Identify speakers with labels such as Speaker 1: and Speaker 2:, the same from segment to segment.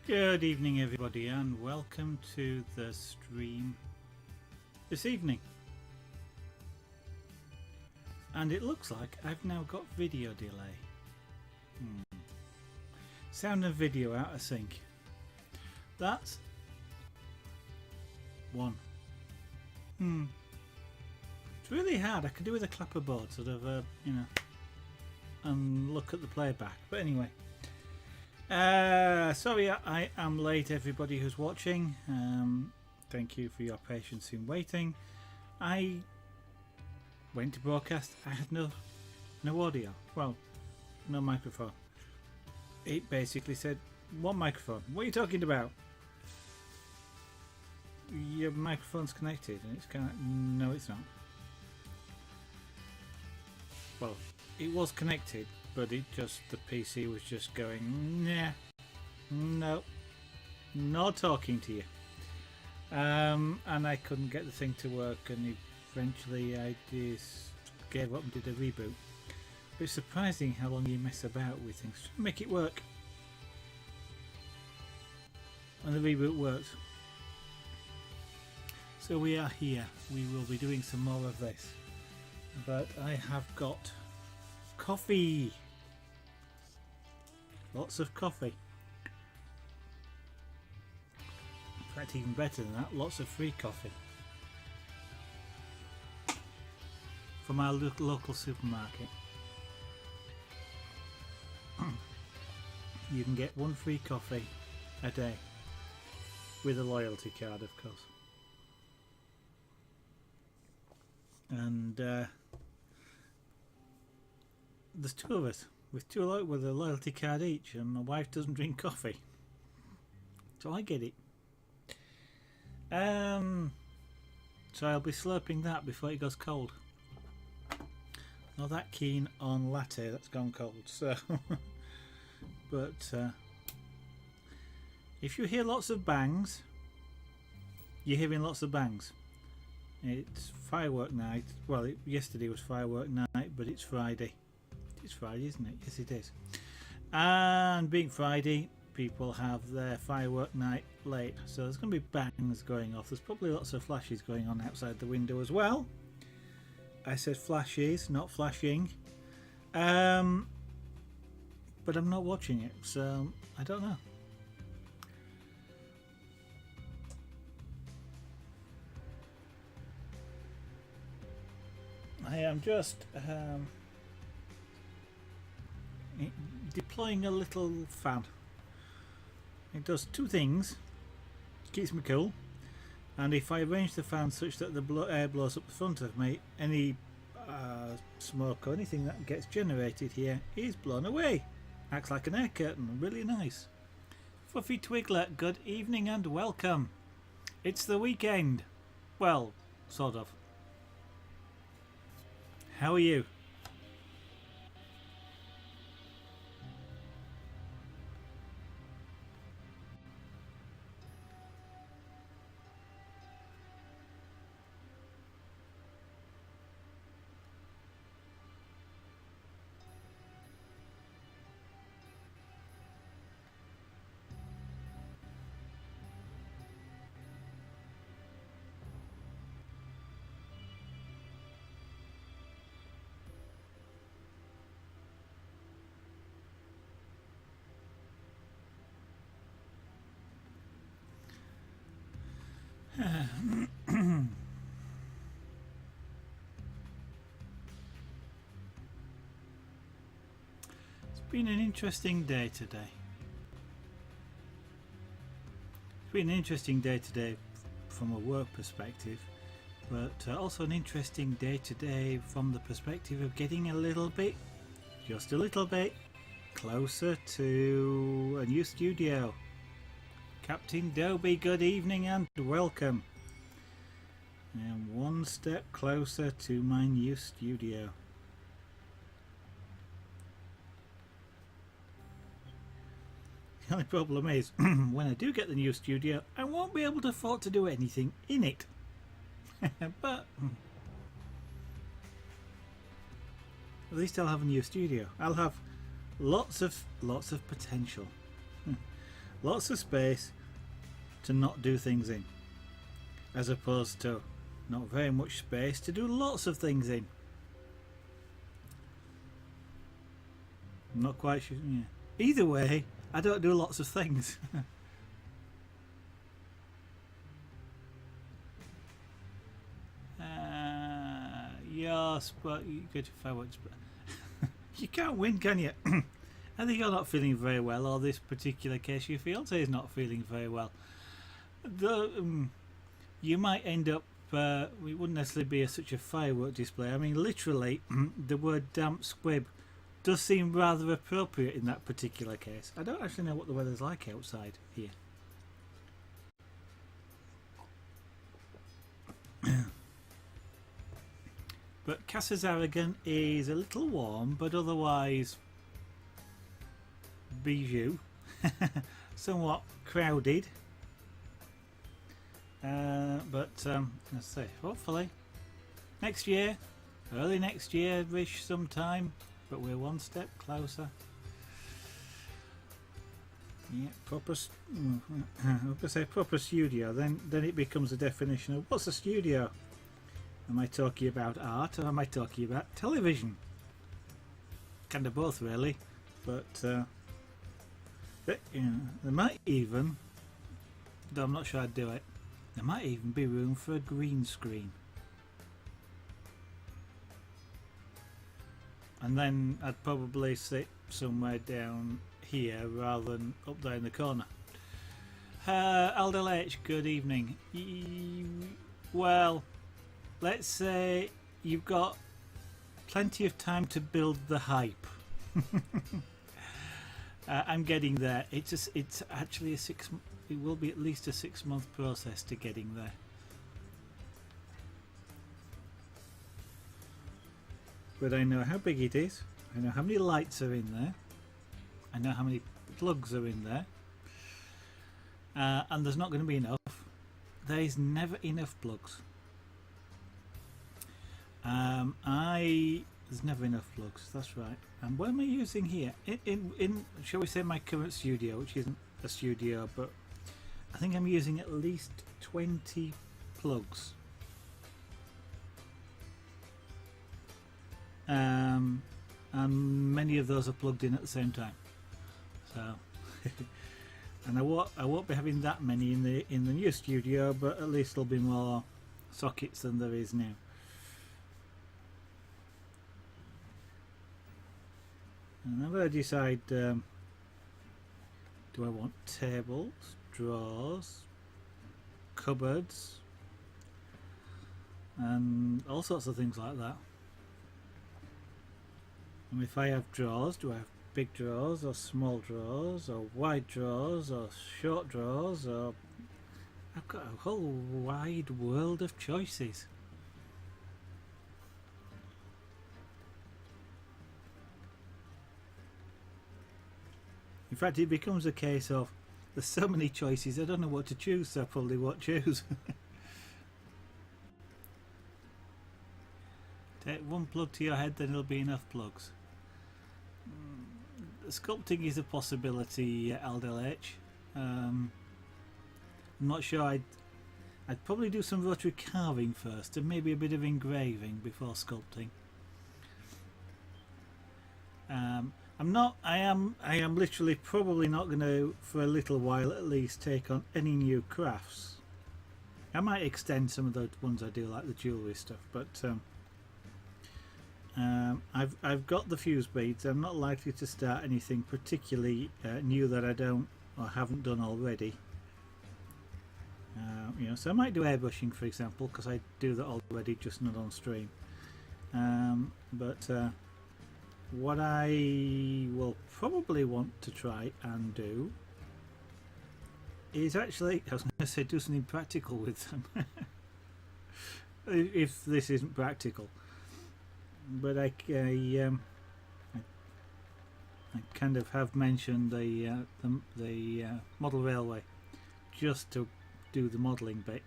Speaker 1: Good evening everybody and welcome to the stream this evening. And it looks like I've now got video delay. Sound and video out of sync. That's one. It's really hard. I could do with a clapperboard sort of and look at the playback. But anyway. Sorry I am late everybody who's watching. Thank you for your patience in waiting. I went to broadcast. I had no audio. Well, no microphone. It basically said, what microphone? What are you talking about? Your microphone's connected, and it's kind of, no it's not. Well, it was connected, but the PC was just going, nah, no, not talking to you. And I couldn't get the thing to work, and eventually I just gave up and did a reboot. But it's surprising how long you mess about with things to make it work. And the reboot worked. So we are here. We will be doing some more of this. But I have got coffee. Lots of coffee. In fact, even better than that, lots of free coffee. From our local supermarket. You can get one free coffee a day. With a loyalty card, of course. And there's two of us with a loyalty card each, and my wife doesn't drink coffee, so I get it. So I'll be slurping that before it goes cold. Not that keen on latte that's gone cold, so but if you hear lots of bangs, you're hearing lots of bangs. It's firework night. Well, yesterday was firework night, but it's Friday. It's Friday, isn't it? Yes, it is. And being Friday, people have their firework night late. So there's going to be bangs going off. There's probably lots of flashes going on outside the window as well. I said flashes, not flashing. But I'm not watching it, so I don't know. I am just deploying a little fan. It does two things. It keeps me cool, and if I arrange the fan such that the air blows up the front of me, any smoke or anything that gets generated here is blown away. Acts like an air curtain. Really nice. Fluffy Twiglet, good evening and welcome. It's the weekend. Well, sort of. How are you? It's been an interesting day today. It's been an interesting day today from a work perspective, but also an interesting day today from the perspective of getting a little bit, just a little bit, closer to a new studio. Captain Dobie, good evening and welcome. And one step closer to my new studio. The only problem is, when I do get the new studio, I won't be able to afford to do anything in it. But at least I'll have a new studio. I'll have lots of potential. Lots of space to not do things in, as opposed to not very much space to do lots of things in. I'm not quite sure. Yeah. Either way, I don't do lots of things. Yes, but you go to fireworks. You can't win, can you? I think you're not feeling very well, or this particular case, your fiance is not feeling very well. You might end up. It wouldn't necessarily be such a firework display. I mean, literally, the word damp squib does seem rather appropriate in that particular case. I don't actually know what the weather's like outside here. But Casas Aragon is a little warm, but otherwise bijou. Somewhat crowded. But let's say, hopefully next year, early next year-ish sometime, but we're one step closer. Yeah, proper. I was gonna say proper studio. Then it becomes a definition of what's a studio. Am I talking about art or am I talking about television? Kind of both, really. But there might even, though I'm not sure I'd do it, there might even be room for a green screen. And then I'd probably sit somewhere down here rather than up there in the corner. Aldel H, good evening. Well, let's say you've got plenty of time to build the hype. I'm getting there. It's actually it will be at least a 6-month process to getting there. But I know how big it is. I know how many lights are in there. I know how many plugs are in there. And there's not going to be enough. There is never enough plugs. There's never enough plugs, that's right. And what am I using here? In shall we say my current studio, which isn't a studio, but I think I'm using at least 20 plugs. And many of those are plugged in at the same time. So and I won't be having that many in the new studio, but at least there'll be more sockets than there is now. And I've got to decide, do I want tables, drawers, cupboards, and all sorts of things like that. And if I have drawers, do I have big drawers or small drawers or wide drawers or short drawers, or I've got a whole wide world of choices. In fact, it becomes a case of there's so many choices I don't know what to choose, so I probably won't choose. Take one plug to your head, then it'll be enough plugs. Sculpting is a possibility, Aldel H. I'm not sure. I'd probably do some rotary carving first, and maybe a bit of engraving before sculpting. I am literally probably not going to, for a little while at least, take on any new crafts. I might extend some of the ones I do, like the jewellery stuff, but I've got the fuse beads. I'm not likely to start anything particularly new that I don't or haven't done already. So I might do airbrushing, for example, because I do that already, just not on stream. But what I will probably want to try and do is actually, I was going to say, do something practical with them. If this isn't practical. But I kind of have mentioned the model railway just to do the modelling bit.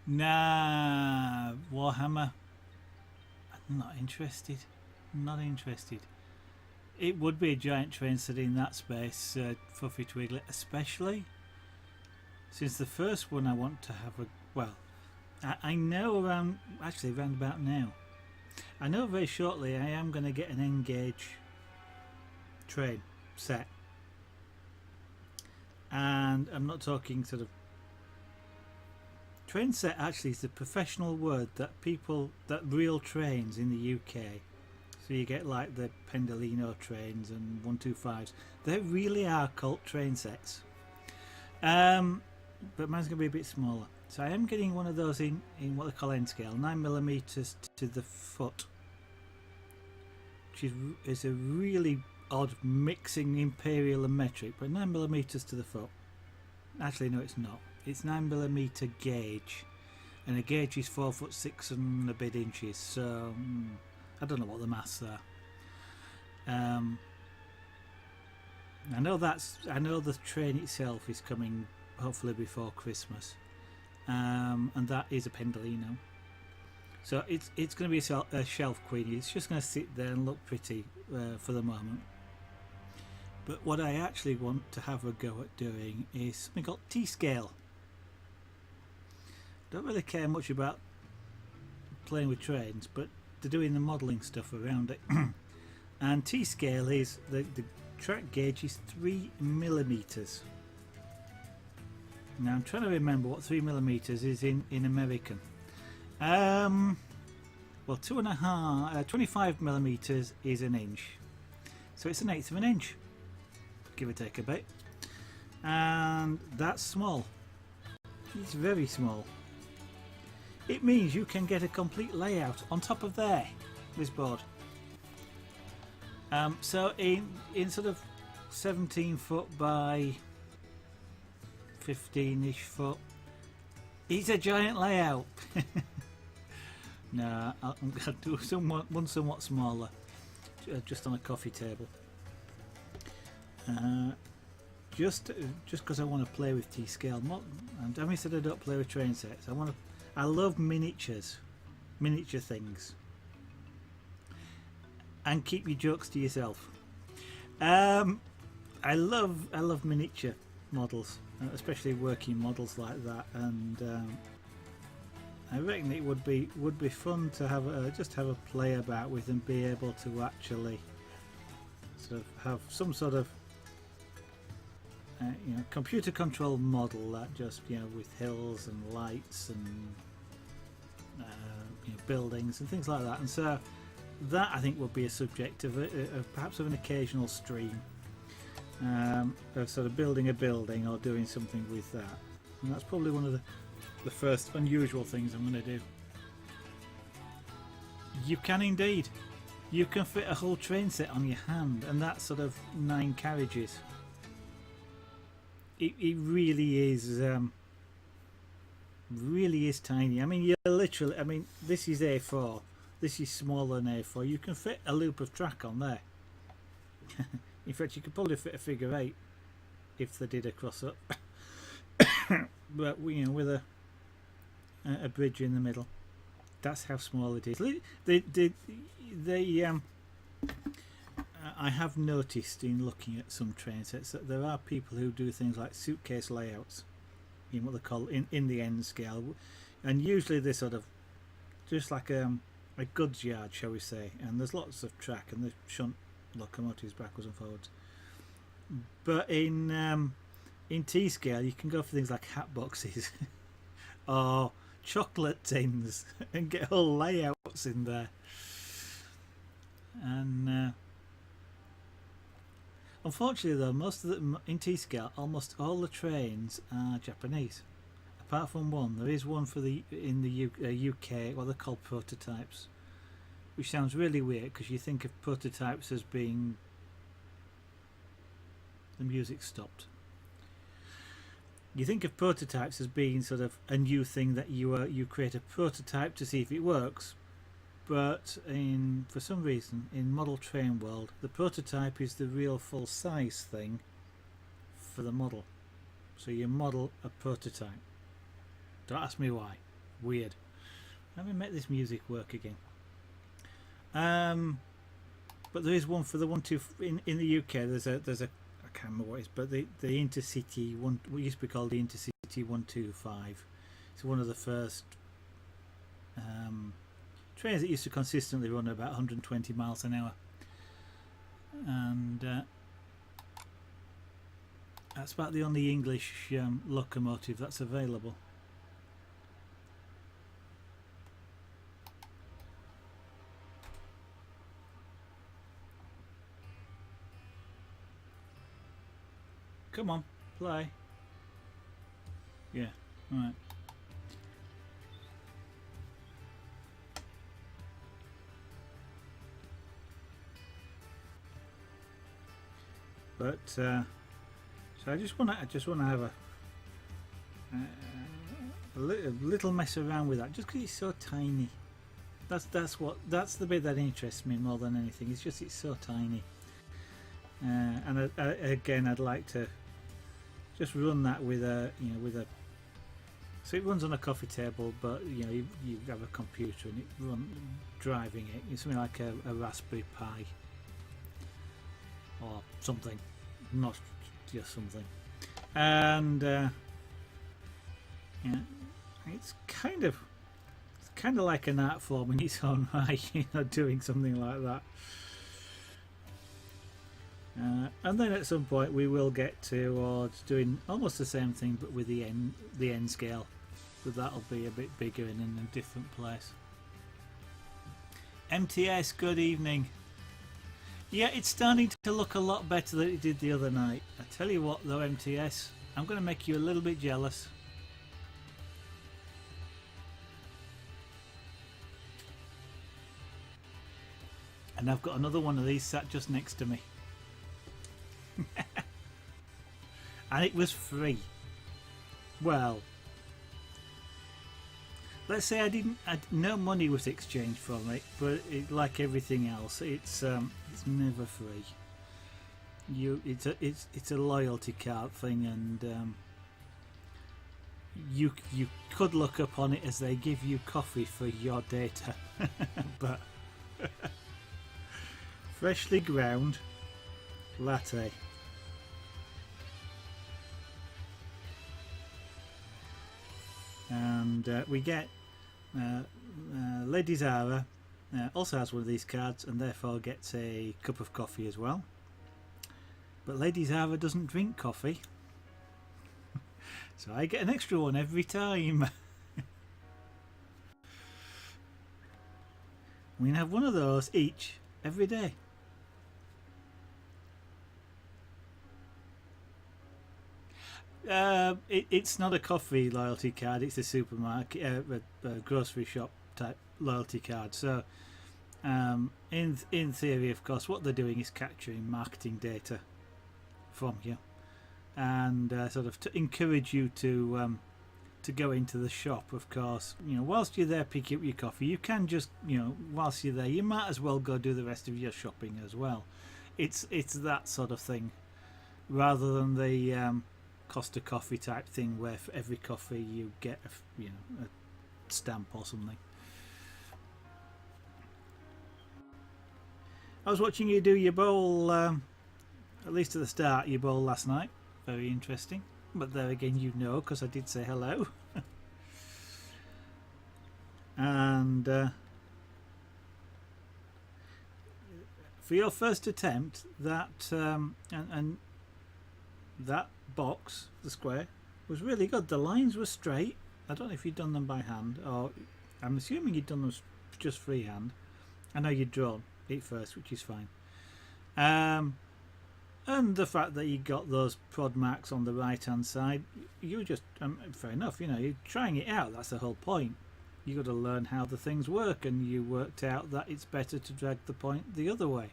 Speaker 1: Nah, Warhammer. I'm not interested. Not interested. it would be a giant train set in that space, Fluffy Twiglet, especially since the first one I want to have a, well, I know around, actually around about now, I know very shortly I am going to get an N-gauge train set, and I'm not talking sort of train set. Actually is the professional word that people, that real trains in the UK, so you get like the Pendolino trains and 125s, they really are cult train sets. But mine's going to be a bit smaller, so I am getting one of those in what they call N scale, 9mm to the foot, which is a really odd mixing imperial and metric, but 9mm to the foot. Actually no, it's not, it's 9mm gauge, and a gauge is 4'6" and a bit inches, so I don't know what the maths are. I know the train itself is coming hopefully before Christmas, and that is a Pendolino, so it's going to be a shelf queenie. It's just going to sit there and look pretty for the moment. But what I actually want to have a go at doing is something called T-scale. Don't really care much about playing with trains, but they're doing the modelling stuff around it. And T-scale is the track gauge is 3mm. Now I'm trying to remember what 3mm is in American. Well, 25mm is an inch, so it's 1/8 of an inch, give or take a bit, and that's small. It's very small. It means you can get a complete layout on top of this board. So in sort of 17 foot by 15ish foot, it's a giant layout. No, I'm going to do one somewhat smaller, just on a coffee table. Just because I want to play with T-scale. And having said I don't play with train sets, I love miniature things. And keep your jokes to yourself. I love miniature models, especially working models like that, and I reckon it would be fun to have just have a play about with and be able to actually sort of have some sort of computer controlled model that just with hills and lights and buildings and things like that. And so that I think would be a subject of perhaps of an occasional stream, of sort of building a building or doing something with that. And that's probably one of the first unusual things I'm going to do. You can indeed. You can fit a whole train set on your hand, and that's sort of 9 carriages. It really is tiny. I mean, you're literally, I mean, this is A4. This is smaller than A4. You can fit a loop of track on there. In fact, you could probably fit a figure 8 if they did a cross up. But with a bridge in the middle. That's how small it is. I have noticed in looking at some train sets that there are people who do things like suitcase layouts in what they call in the N scale, and usually they're sort of just like a goods yard, shall we say, and there's lots of track and they shunt locomotives backwards and forwards. But in T scale you can go for things like hat boxes or chocolate tins and get whole layouts in there. And unfortunately though, most of the in T-scale, almost all the trains are Japanese, apart from one. There is one for in the UK, what they're called prototypes, which sounds really weird because you think of prototypes as being, the music stopped. You think of prototypes as being sort of a new thing that you create a prototype to see if it works, but for some reason in model train world the prototype is the real full size thing for the model. So you model a prototype. Don't ask me why. Weird. Let me make this music work again. but there is one for the 1-2 in the UK. There's a I can't remember what it is, but the intercity one, what used to be called the intercity 125. It's one of the first trains that used to consistently run at about 120 miles an hour, and that's about the only English locomotive that's available. Come on, play. Yeah, right. But so I just want to have a little mess around with that, just because it's so tiny. That's the bit that interests me more than anything. It's just it's so tiny, and again I'd like to just run that with a so it runs on a coffee table, but you have a computer and it driving it. It's something like a Raspberry Pi or something, not just something. And yeah, it's kind of like an art form in its own right, doing something like that. And then at some point we will get towards doing almost the same thing, but with the end scale. But that'll be a bit bigger and in a different place. MTS, good evening. Yeah, it's starting to look a lot better than it did the other night. I tell you what though, MTS, I'm going to make you a little bit jealous. And I've got another one of these sat just next to me. And it was free. Well, let's say no money was exchanged from it, but like everything else, it's never free. It's a loyalty card thing, and you could look up on it as they give you coffee for your data, but freshly ground latte. And we get Lady Zara also has one of these cards and therefore gets a cup of coffee as well. But Lady Zara doesn't drink coffee, so I get an extra one every time. We can have one of those each every day. It's not a coffee loyalty card, it's a supermarket, a grocery shop type loyalty card. So in theory, of course, what they're doing is capturing marketing data from you, and sort of to encourage you to go into the shop. Of course, whilst you're there picking up your coffee, you can just, whilst you're there, you might as well go do the rest of your shopping as well. It's that sort of thing, rather than the Costa coffee type thing where for every coffee you get a stamp or something. I was watching you do your bowl, at least at the start, your bowl last night. Very interesting. But there again, because I did say hello. And for your first attempt, that and that box, the square, was really good. The lines were straight. I don't know if you'd done them by hand, or I'm assuming you'd done them just freehand. I know you'd drawn it first, which is fine. And the fact that you got those prod marks on the right hand side, you just fair enough, you're trying it out. That's the whole point. You got to learn how the things work, and you worked out that it's better to drag the point the other way.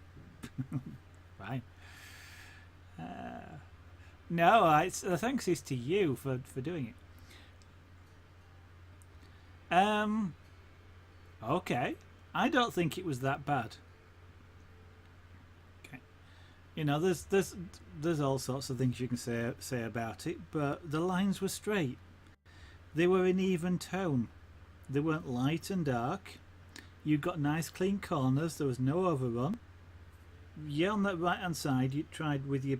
Speaker 1: Right. No, thanks is to you for doing it. Okay, I don't think it was that bad. Okay, there's all sorts of things you can say about it, but the lines were straight. They were in even tone. They weren't light and dark. You got nice clean corners. There was no overrun. yeah, on that right hand side, you tried with your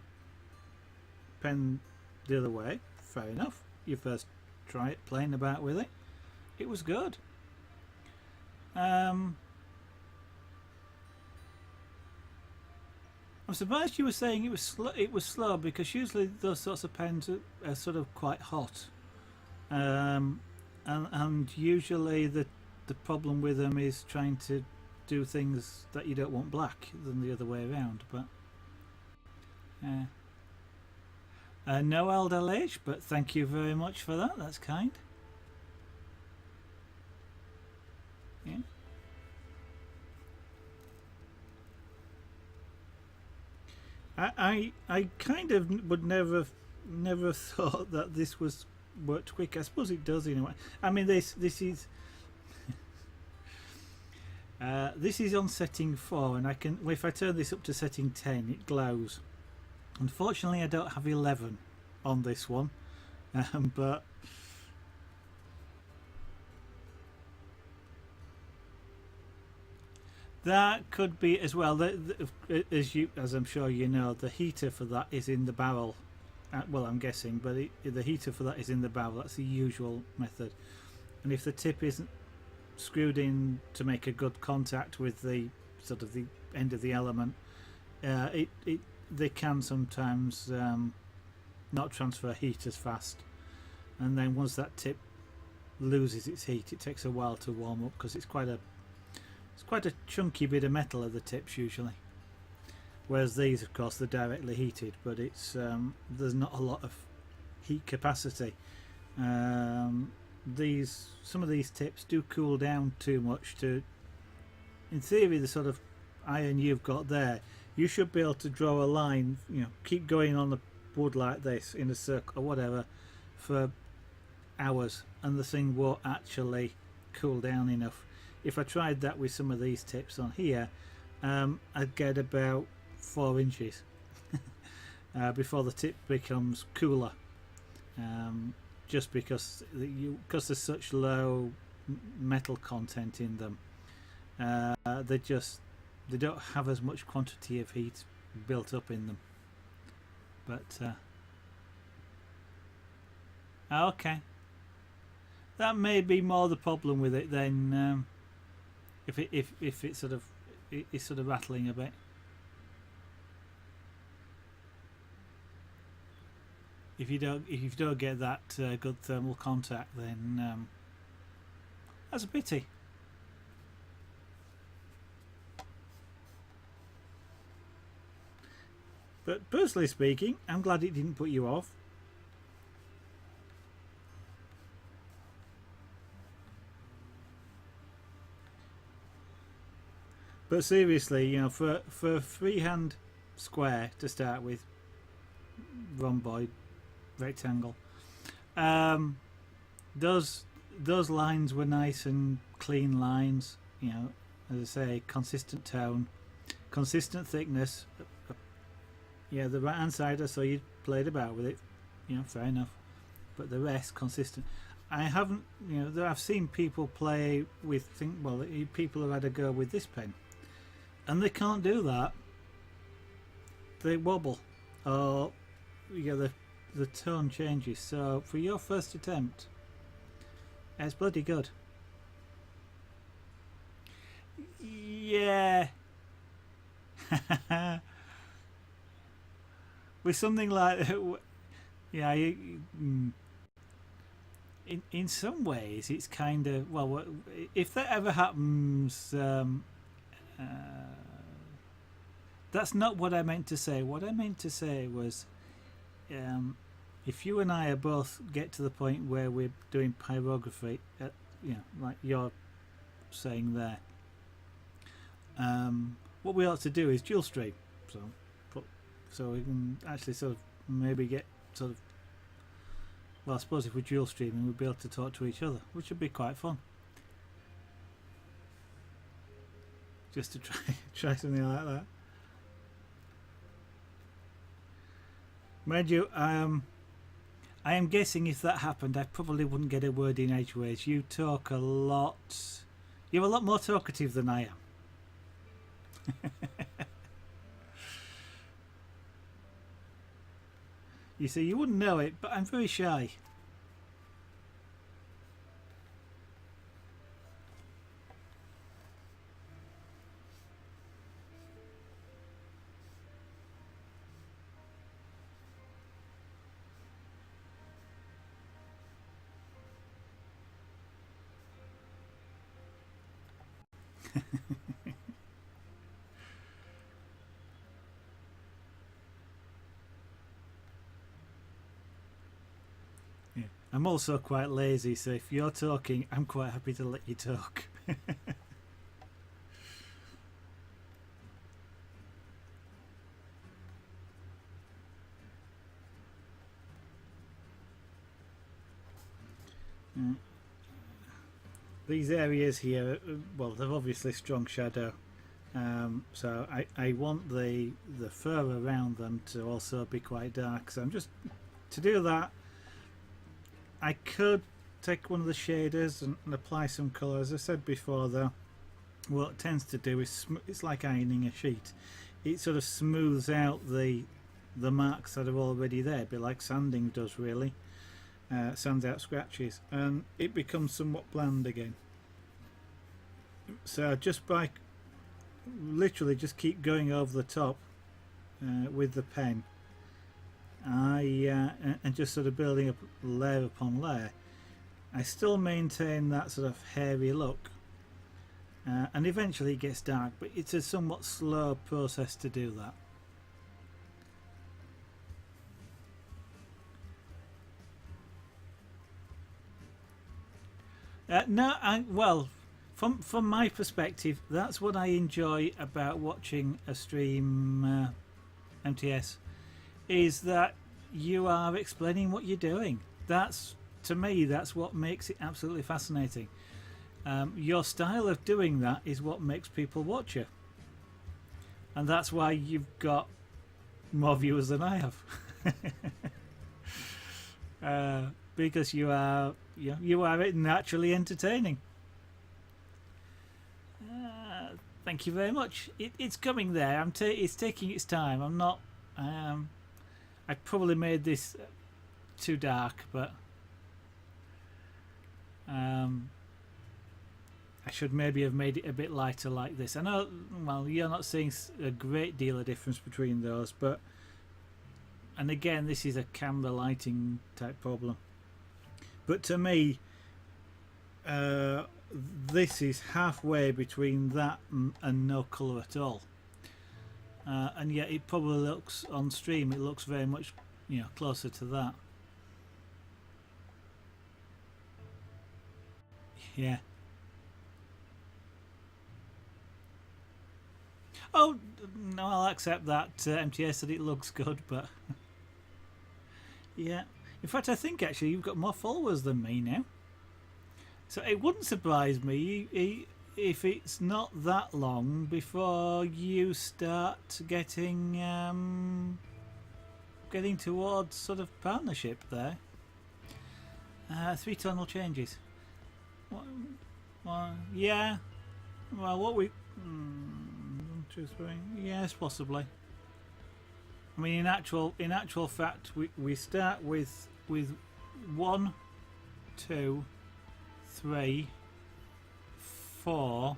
Speaker 1: pen the other way. Fair enough. You first try it playing about with it. It was good. I'm surprised you were saying it was slow because usually those sorts of pens are sort of quite hot, and usually the problem with them is trying to do things that you don't want black than the other way around. But no LDLH, but thank you very much for that. That's kind. Yeah. I kind of would never thought that this was worked quick. I suppose it does in a way. I mean, this is this is on setting 4, and I can, if I turn this up to setting 10, it glows. Unfortunately, I don't have 11 on this one, but that could be as well. As I'm sure you know, the heater for that is in the barrel. Well, I'm guessing, but the heater for that is in the barrel. That's the usual method. And if the tip isn't screwed in to make a good contact with the sort of the end of the element, they can sometimes not transfer heat as fast. And then once that tip loses its heat, it takes a while to warm up because it's quite a chunky bit of metal at the tips usually. Whereas these, of course, they're directly heated, but it's there's not a lot of heat capacity. Some of these tips do cool down too much to. In theory, the sort of iron you've got there, you should be able to draw a line. You know, keep going on the wood like this in a circle or whatever for hours, and the thing won't actually cool down enough. If I tried that with some of these tips on here, I'd get about 4 inches before the tip becomes cooler, just because there's such low metal content in them. They don't have as much quantity of heat built up in them. But okay, that may be more the problem with it than if it's sort of rattling a bit. If you don't get that good thermal contact, then that's a pity. But personally speaking, I'm glad it didn't put you off. But seriously, you know, for a freehand square to start with, rhomboid, rectangle, those lines were nice and clean lines. You know, as I say, consistent tone, consistent thickness. Yeah, the right hand side, so you played about with it. You know, fair enough. But the rest consistent. I haven't, you know, I've seen people play with people have had a go with this pen, and they can't do that. They wobble, or the tone changes. So for your first attempt, it's bloody good. Yeah. With something like, yeah, in some ways it's kind of, well, if that ever happens, that's not what I meant to say. What I meant to say was, if you and I both get to the point where we're doing pyrography, like you're saying there, what we ought to do is dual stream. So we can actually sort of maybe get sort of, well, I suppose if we're dual streaming, we'll be able to talk to each other, which would be quite fun. Just to try something like that. Mind you, I am guessing if that happened, I probably wouldn't get a word in edgeways. You talk a lot. You're a lot more talkative than I am. You see, you wouldn't know it, but I'm very shy. Yeah. I'm also quite lazy, so if you're talking, I'm quite happy to let you talk. Mm. These areas here, well, they're obviously strong shadow, so I want the fur around them to also be quite dark. So I'm just to do that. I could take one of the shaders and apply some colour. As I said before, though, what it tends to do is it's like ironing a sheet. It sort of smooths out the marks that are already there, a bit like sanding does, really. Sands out scratches, and it becomes somewhat bland again. So just by literally just keep going over the top with the pen, and just sort of building up layer upon layer, I still maintain that sort of hairy look, and eventually it gets dark, but it's a somewhat slow process to do that. No, well, from my perspective, that's what I enjoy about watching a stream MTS, is that you are explaining what you're doing. That's, to me, that's what makes it absolutely fascinating. Your style of doing that is what makes people watch you, and that's why you've got more viewers than I have. Because you are naturally entertaining. Thank you very much. It's coming there. It's taking its time. I'm not. I probably made this too dark, but I should maybe have made it a bit lighter like this. I know. Well, you're not seeing a great deal of difference between those, but and again, this is a camera lighting type problem. But to me, this is halfway between that and no colour at all. And yet it probably looks on stream, it looks very much, closer to that. Yeah. Oh no, I'll accept that MTS that it looks good, but yeah. In fact, I think actually you've got more followers than me now. So it wouldn't surprise me if it's not that long before you start getting towards sort of partnership there. 3 tonal changes. Well, yeah. Well, what we... 1, 2, 3. Yes, possibly. I mean, in actual fact, we start with 1, 2, 3, 4,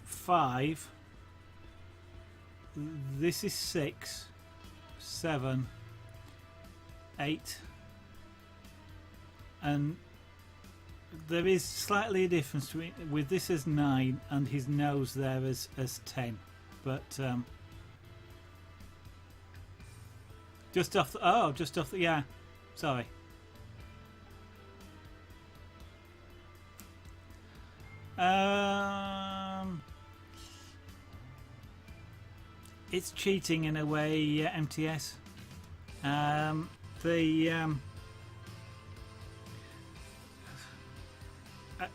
Speaker 1: 5. This is 6, 7, 8, and there is slightly a difference between with this as 9 and his nose there as 10, but just off the yeah, sorry. It's cheating in a way, MTS.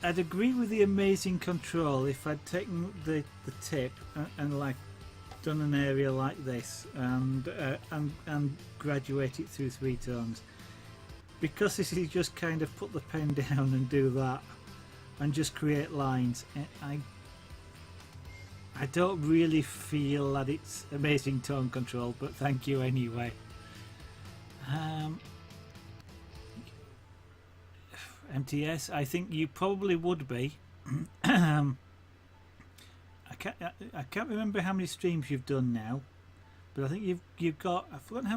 Speaker 1: I'd agree with the amazing control if I'd taken the tip and like done an area like this and graduate it through 3 tones. Because this is just kind of put the pen down and do that and just create lines. I don't really feel that it's amazing tone control, but thank you anyway. Um, MTS, I think you probably would be. I can't remember how many streams you've done now, but I think you've got. I've forgotten how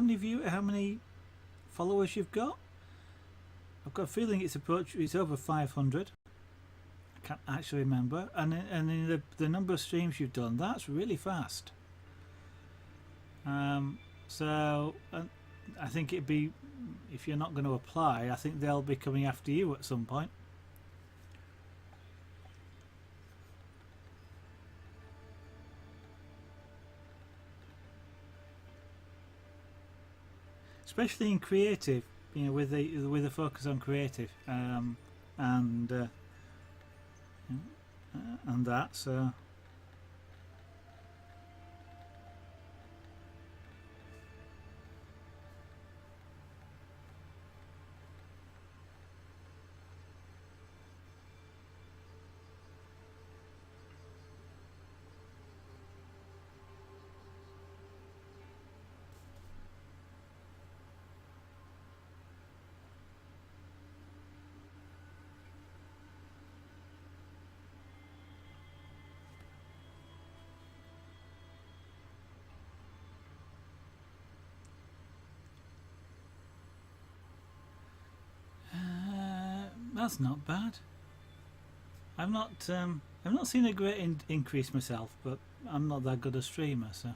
Speaker 1: many followers you've got. I've got a feeling it's over 500. I can't actually remember, and in the number of streams you've done, that's really fast. So I think it'd be, if you're not going to apply, I think they'll be coming after you at some point. Especially in creative, with the focus on creative, and that. So that's not bad. I've not seen a great increase myself, but I'm not that good a streamer. So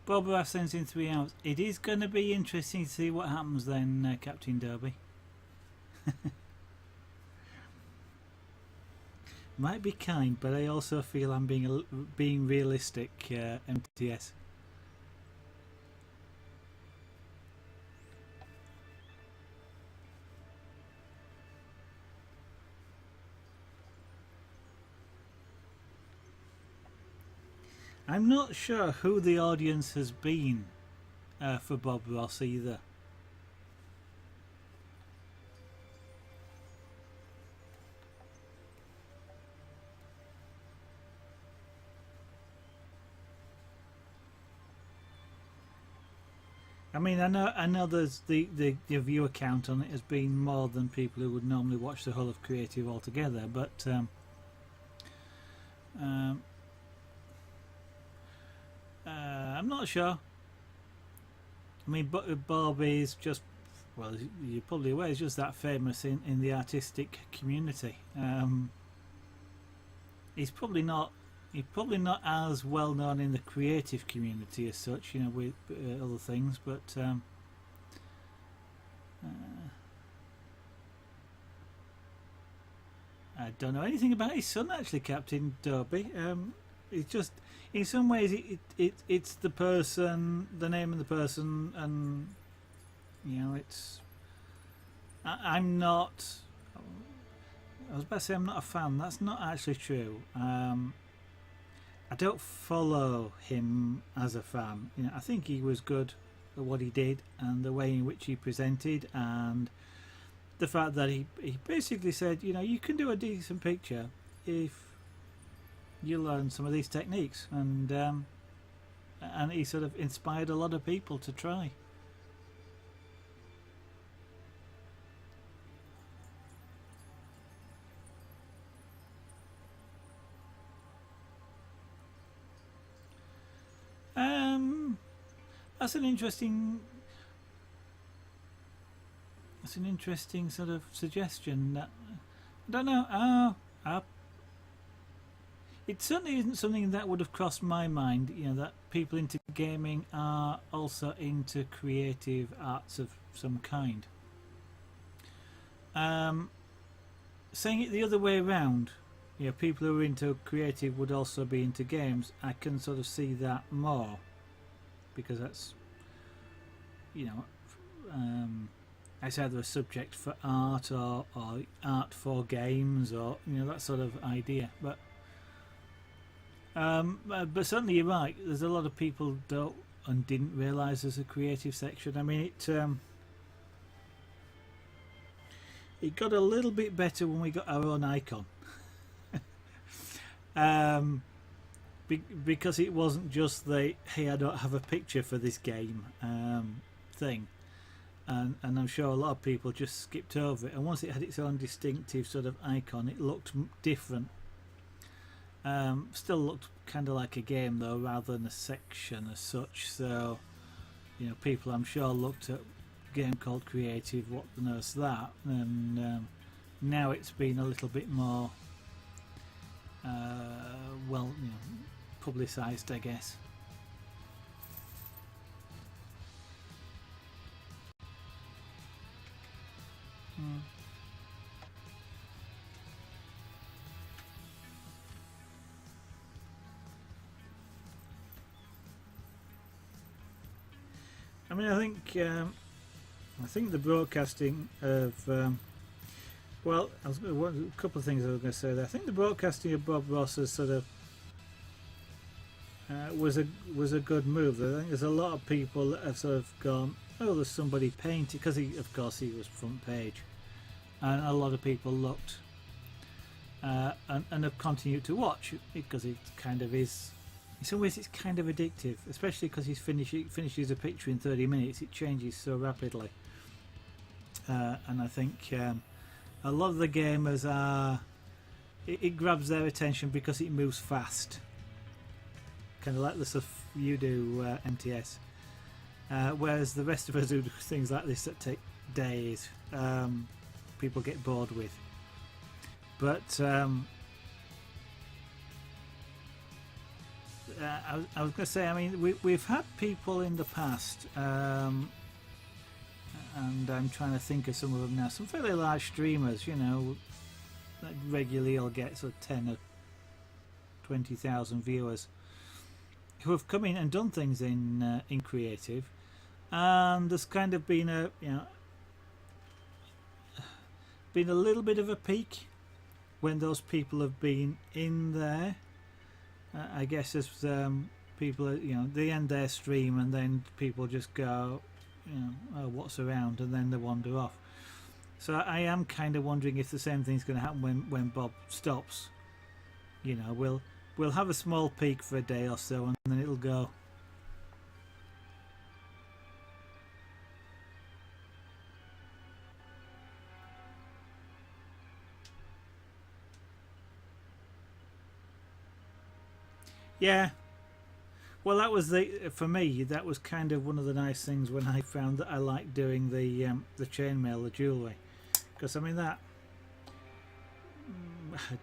Speaker 1: Bob Raff sends in 3 hours. It is going to be interesting to see what happens then, Captain Derby. Might be kind, but I also feel I'm being realistic, MTS. I'm not sure who the audience has been for Bob Ross either. I mean, I know there's the viewer count on it has been more than people who would normally watch the whole of Creative altogether, but I'm not sure. I mean, Bob is just, well, you're probably aware, he's just that famous in the artistic community. He's probably not as well known in the creative community as such, with other things, but I don't know anything about his son actually, Captain Derby. It's just, in some ways, it's the person, the name of the person, and it's. I'm not. I was about to say I'm not a fan. That's not actually true. I don't follow him as a fan. I think he was good at what he did and the way in which he presented, and the fact that he basically said, you can do a decent picture if you learn some of these techniques, and he sort of inspired a lot of people to try. That's an interesting sort of suggestion. I don't know. It certainly isn't something that would have crossed my mind. That people into gaming are also into creative arts of some kind. Saying it the other way around, people who are into creative would also be into games. I can sort of see that more, because that's, it's either a subject for art or art for games, or that sort of idea. But certainly you're right. There's a lot of people don't and didn't realise there's a creative section. I mean, it got a little bit better when we got our own icon. because it wasn't just the hey, I don't have a picture for this game thing, and I'm sure a lot of people just skipped over it. And once it had its own distinctive sort of icon, it looked different. Still looked kind of like a game though, rather than a section as such. So, you know, people I'm sure looked at a game called Creative, what the knows that, and now it's been a little bit more, well, you know, publicised, I guess. I mean, I think the broadcasting of well, a couple of things I was going to say there. I think the broadcasting of Bob Ross has sort of was a good move. I think there's a lot of people that have sort of gone, oh, there's somebody painting, because of course he was front page, and a lot of people looked and have continued to watch because it kind of is. In some ways, it's kind of addictive, especially because he finishes a picture in 30 minutes. It changes so rapidly, and I think a lot of the gamers are. It grabs their attention because it moves fast, kind of like the stuff you do, MTS. Whereas the rest of us who do things like this that take days, people get bored with. But I was going to say, I mean, we've had people in the past, and I'm trying to think of some of them now. Some fairly large streamers, you know, that regularly will get sort of 10 or 20,000 viewers, who have come in and done things in creative, and there's kind of been a little bit of a peak when those people have been in there. I guess as people, you know, they end their stream and then people just go, you know, oh, what's around, and then they wander off. So I am kind of wondering if the same thing's going to happen when Bob stops. You know, we'll have a small peak for a day or so, and then it'll go. Yeah. Well, that was for me. That was kind of one of the nice things when I found that I liked doing the chainmail, the jewellery, because I mean that,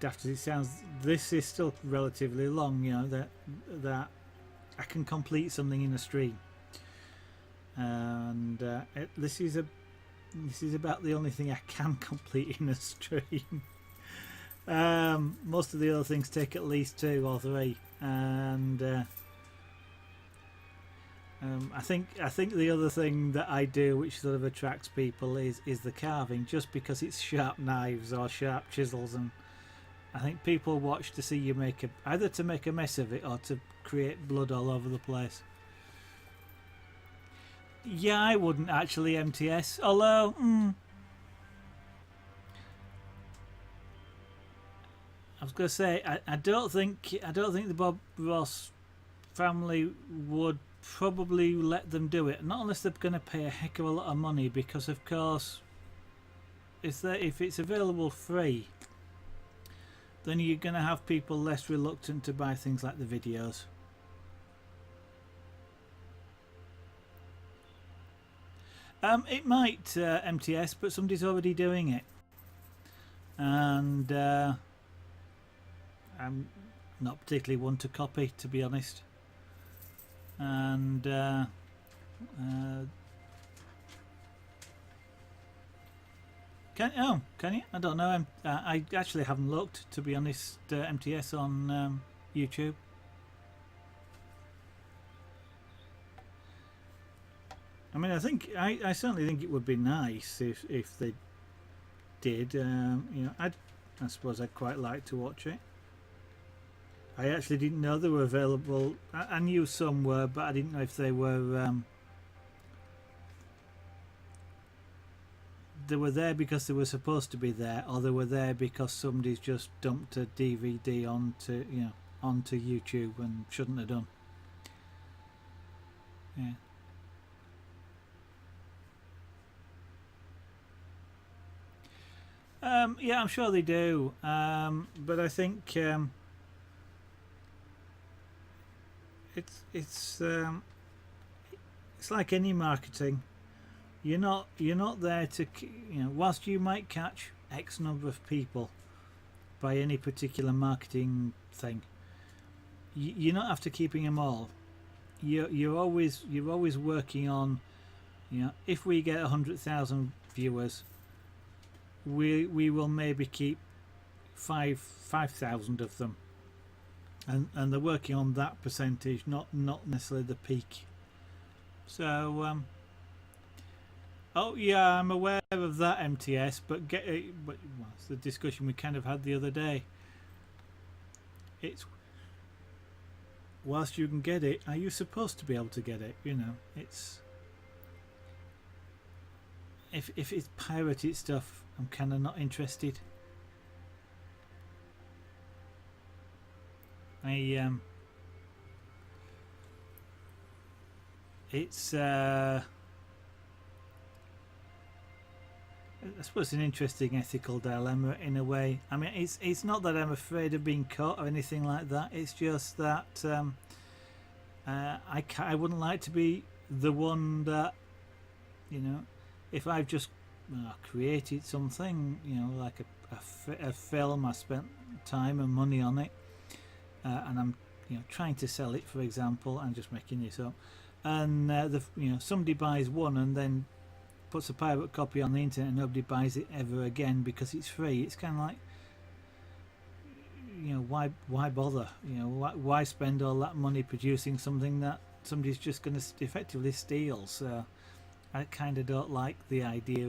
Speaker 1: daft as it sounds, this is still relatively long. You know that I can complete something in a stream, and this is about the only thing I can complete in a stream. Most of the other things take at least 2 or 3, and I think the other thing that I do, which sort of attracts people, is the carving, just because it's sharp knives or sharp chisels, and I think people watch to see you either to make a mess of it or to create blood all over the place. Yeah, I wouldn't actually MTS, although. I was going to say, I don't think the Bob Ross family would probably let them do it, not unless they're going to pay a heck of a lot of money, because of course if it's available free, then you're going to have people less reluctant to buy things like the videos. It might MTS, but somebody's already doing it, and I'm not particularly one to copy, to be honest. And can you? I don't know. I actually haven't looked, to be honest. MTS on YouTube. I mean, I certainly think it would be nice if they did. You know, I suppose I'd quite like to watch it. I actually didn't know they were available. I knew some were, but I didn't know if they were there because they were supposed to be there, or they were there because somebody's just dumped a DVD onto, you know, onto YouTube and shouldn't have done. Yeah. Yeah, I'm sure they do, but I think it's like any marketing. You're not there to, whilst you might catch X number of people by any particular marketing thing, you're not after keeping them all. You're always working on, if we get 100,000 viewers, we will maybe keep 5,000 of them, and they're working on that percentage, not necessarily the peak. So oh yeah, I'm aware of that, MTS, but well, it's the discussion we kind of had the other day. It's, whilst you can get it, are you supposed to be able to get it? It's, if it's pirated stuff, I'm kind of not interested. It's I suppose an interesting ethical dilemma in a way. I mean, it's not that I'm afraid of being caught or anything like that. It's just that I wouldn't like to be the one that, if I've just created something, like a film, I spent time and money on it, and I'm trying to sell it, for example. I'm just making this up, and somebody buys one and then puts a pirate copy on the internet and nobody buys it ever again because it's free. It's kind of like, why bother? Why spend all that money producing something that somebody's just going to effectively steal? So I kind of don't like the idea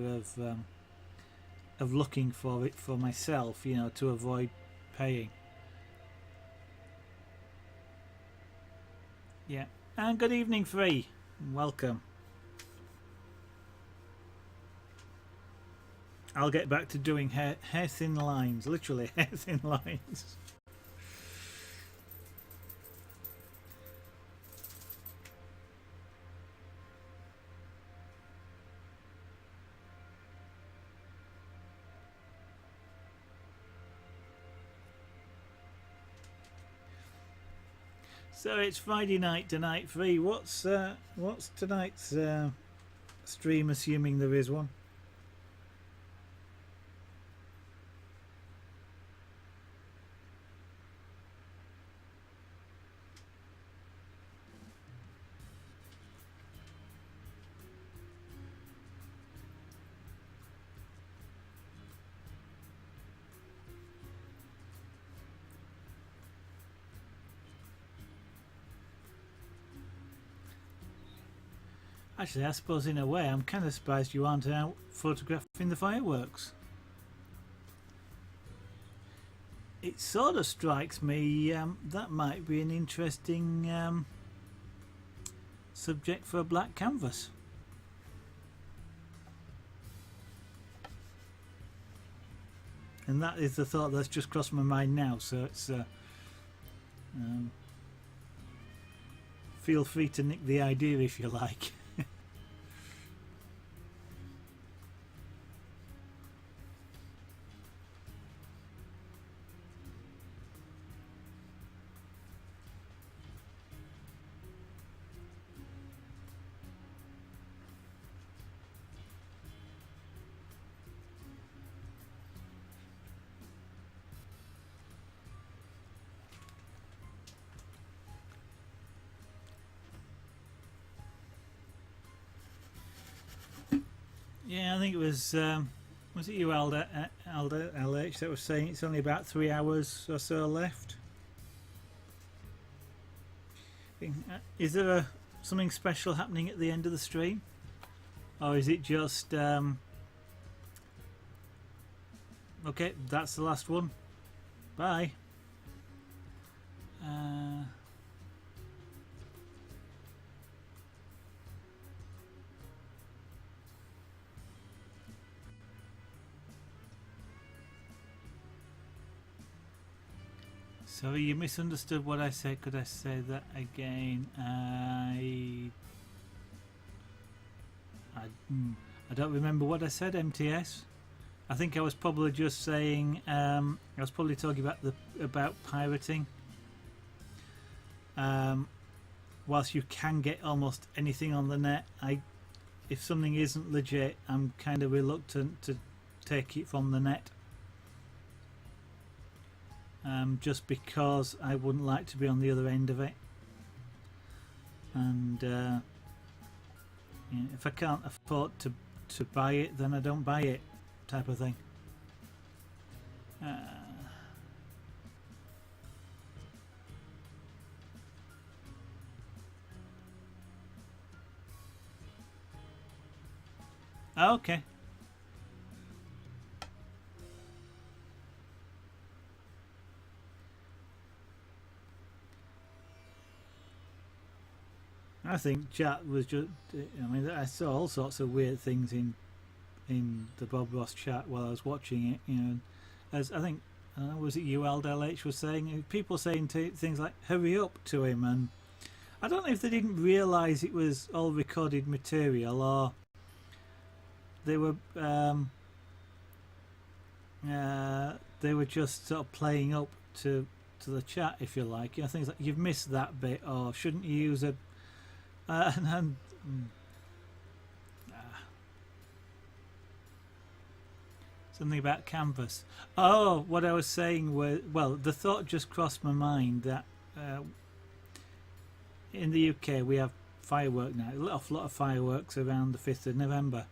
Speaker 1: of looking for it for myself, to avoid paying. Yeah. And good evening, Free. Welcome. I'll get back to doing hair thin lines, literally hair thin lines. So it's Friday night tonight, Free. What's tonight's stream, assuming there is one? Actually, I suppose in a way I'm kind of surprised you aren't out photographing the fireworks. It sort of strikes me that might be an interesting subject for a black canvas. And that is the thought that's just crossed my mind now, so it's feel free to nick the idea if you like. Yeah, I think it was it you, Alder LH, that was saying it's only about 3 hours or so left? Is there something special happening at the end of the stream? Or is it just... okay, that's the last one. Bye. Sorry, you misunderstood what I said. Could I say that again? I don't remember what I said, MTS. I think I was probably just saying. I was probably talking about pirating. Whilst you can get almost anything on the net, if something isn't legit, I'm kind of reluctant to take it from the net. Just because I wouldn't like to be on the other end of it, and if I can't afford to buy it, then I don't buy it, type of thing. Okay. I think chat was just. I mean, I saw all sorts of weird things in the Bob Ross chat while I was watching it. You know, as I think, was it you, LH, was saying, people saying things like "hurry up" to him, and I don't know if they didn't realise it was all recorded material, or they were just sort of playing up to the chat, if you like. You know, things like "you've missed that bit," or "shouldn't you use a something about canvas. Oh, what I was saying was, well, the thought just crossed my mind that in the UK we have firework night, a lot of fireworks around the 5th of November,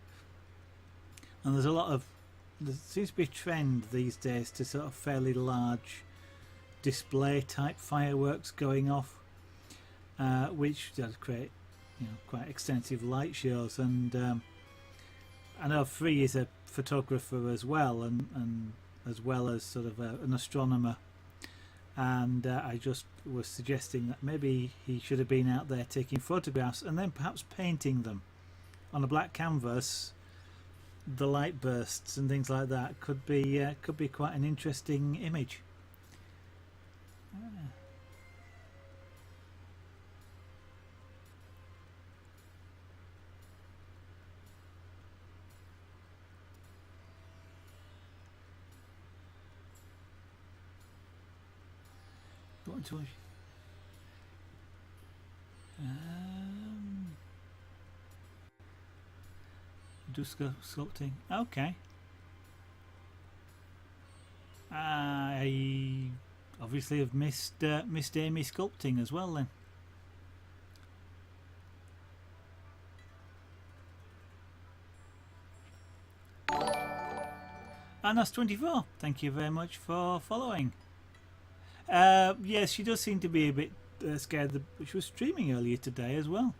Speaker 1: and there seems to be a trend these days to sort of fairly large display type fireworks going off, which does create, you know, quite extensive light shows. And I know Free is a photographer as well, and as well as sort of an astronomer, and I just was suggesting that maybe he should have been out there taking photographs and then perhaps painting them on a black canvas. The light bursts and things like that could be quite an interesting image. Do sculpting. Okay. I obviously have missed Amy sculpting as well then. Anas24, thank you very much for following. Yes, she does seem to be a bit scared. She was streaming earlier today as well.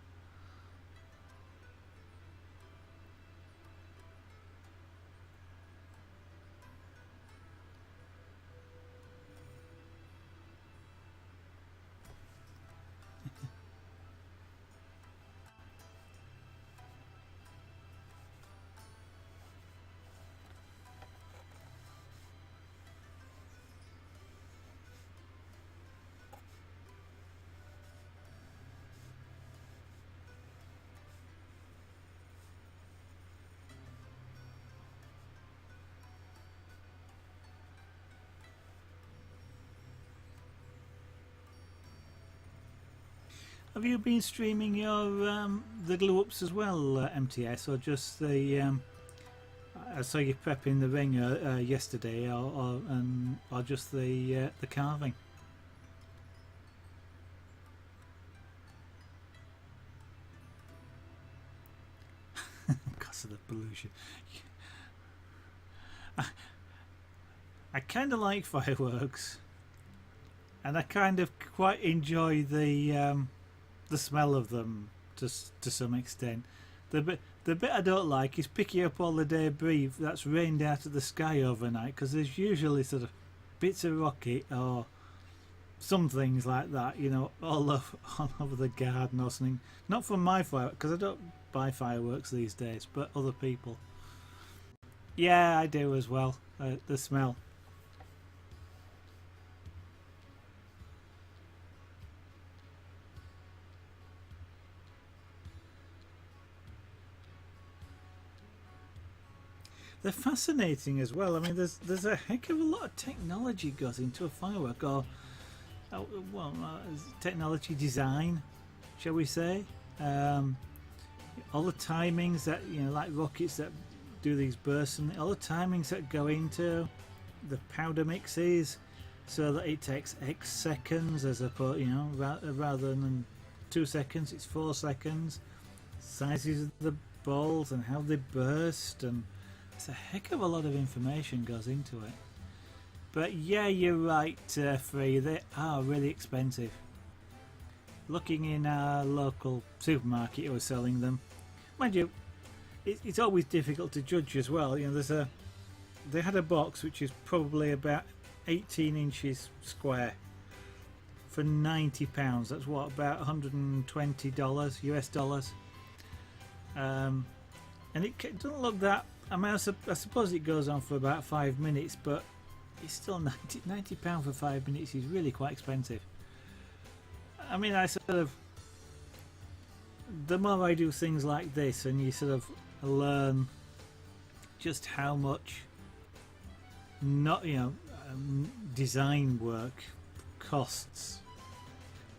Speaker 1: Have you been streaming your the glue ups as well, MTS, or just the? I saw you prepping the ring yesterday, or just the carving. Because of the pollution. I kind of like fireworks, and I kind of quite enjoy the smell of them to some extent. The bit I don't like is picking up all the debris that's rained out of the sky overnight, because there's usually sort of bits of rocket or some things like that, you know, all over the garden or something. Not from my fireworks, because I don't buy fireworks these days, but other people. Yeah, I do as well. The smell. They're fascinating as well. I mean, there's a heck of a lot of technology goes into a firework, or technology design, shall we say? Um, all the timings that like rockets that do these bursts, and all the timings that go into the powder mixes, so that it takes X seconds as opposed, rather than 2 seconds, it's 4 seconds. Sizes of the balls and how they burst, and it's a heck of a lot of information goes into it. But yeah, you're right, Free. They are really expensive. Looking in our local supermarket who was selling them, mind you, it's always difficult to judge as well. They had a box which is probably about 18 inches square for £90. That's what, about $120 US dollars. And it doesn't look that. I mean, I suppose it goes on for about 5 minutes, but it's still £90 for 5 minutes is really quite expensive. I mean, the more I do things like this, and you sort of learn just how much design work costs,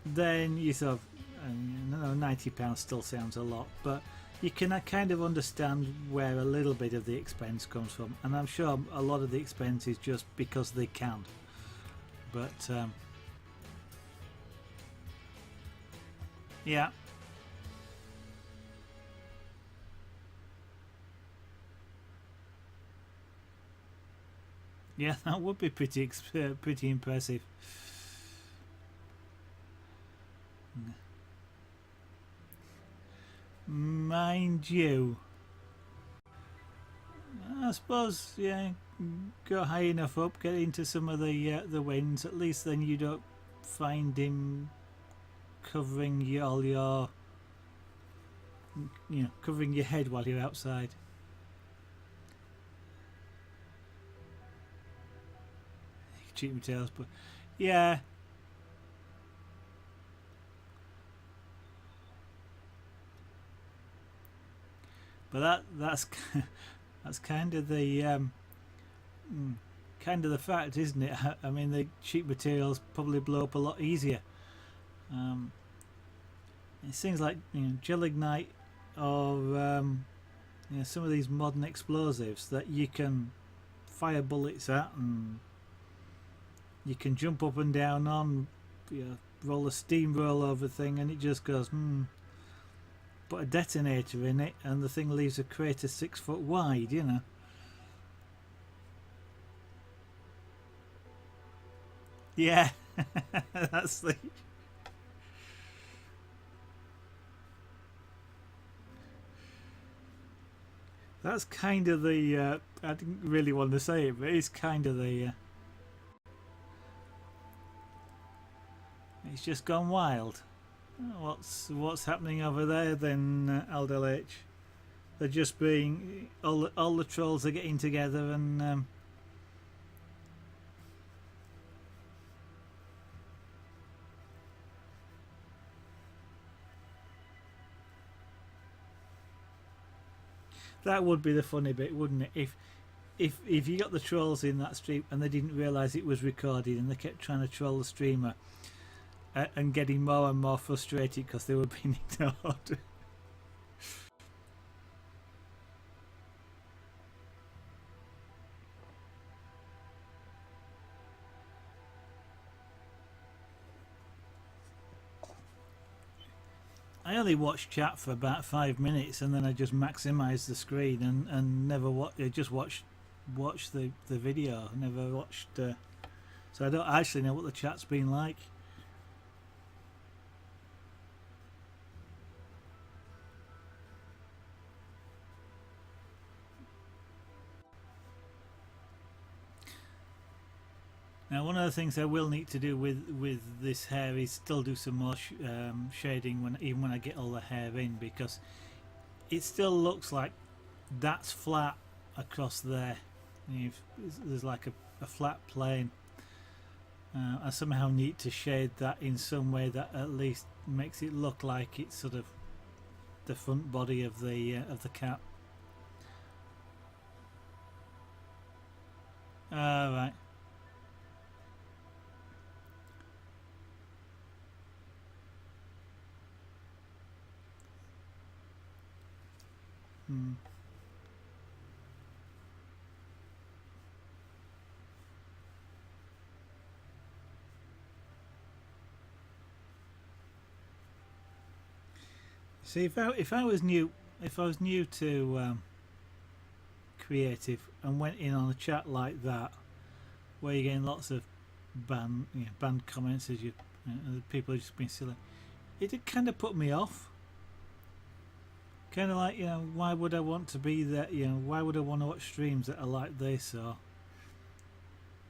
Speaker 1: then you sort of, £90 still sounds a lot, but you can kind of understand where a little bit of the expense comes from, and I'm sure a lot of the expense is just because they can. But yeah. Yeah, that would be pretty impressive. Mind you, I suppose, yeah, go high enough up, get into some of the winds. At least then you don't find him covering covering your head while you're outside. Cheat my tails, but yeah. But that's that's kind of the fact, isn't it? I mean, the cheap materials probably blow up a lot easier. It's things like gelignite or some of these modern explosives that you can fire bullets at, and you can jump up and down on, roll a steamroll over thing, and it just goes. Put a detonator in it, and the thing leaves a crater 6 foot wide. Yeah, that's the. That's kind of the. I didn't really want to say it, but it's kind of the. It's just gone wild. What's happening over there then, Aldel H? They're just being all the trolls are getting together, and that would be the funny bit, wouldn't it? If you got the trolls in that stream and they didn't realise it was recorded, and they kept trying to troll the streamer, and getting more and more frustrated because they were being ignored. I only watched chat for about 5 minutes, and then I just maximised the screen and never just watched the video. Never watched, so I don't actually know what the chat's been like. Now, one of the things I will need to do with this hair is still do some more shading even when I get all the hair in, because it still looks like that's flat across there. There's like a flat plane. I somehow need to shade that in some way that at least makes it look like it's sort of the front body of the cat. Right. Hmm. See, if I was new, if I was new to creative and went in on a chat like that, where you're getting lots of banned comments as people are just being silly, it did kind of put me off. Kind of like, why would I want to be there? Why would I want to watch streams that are like this? Or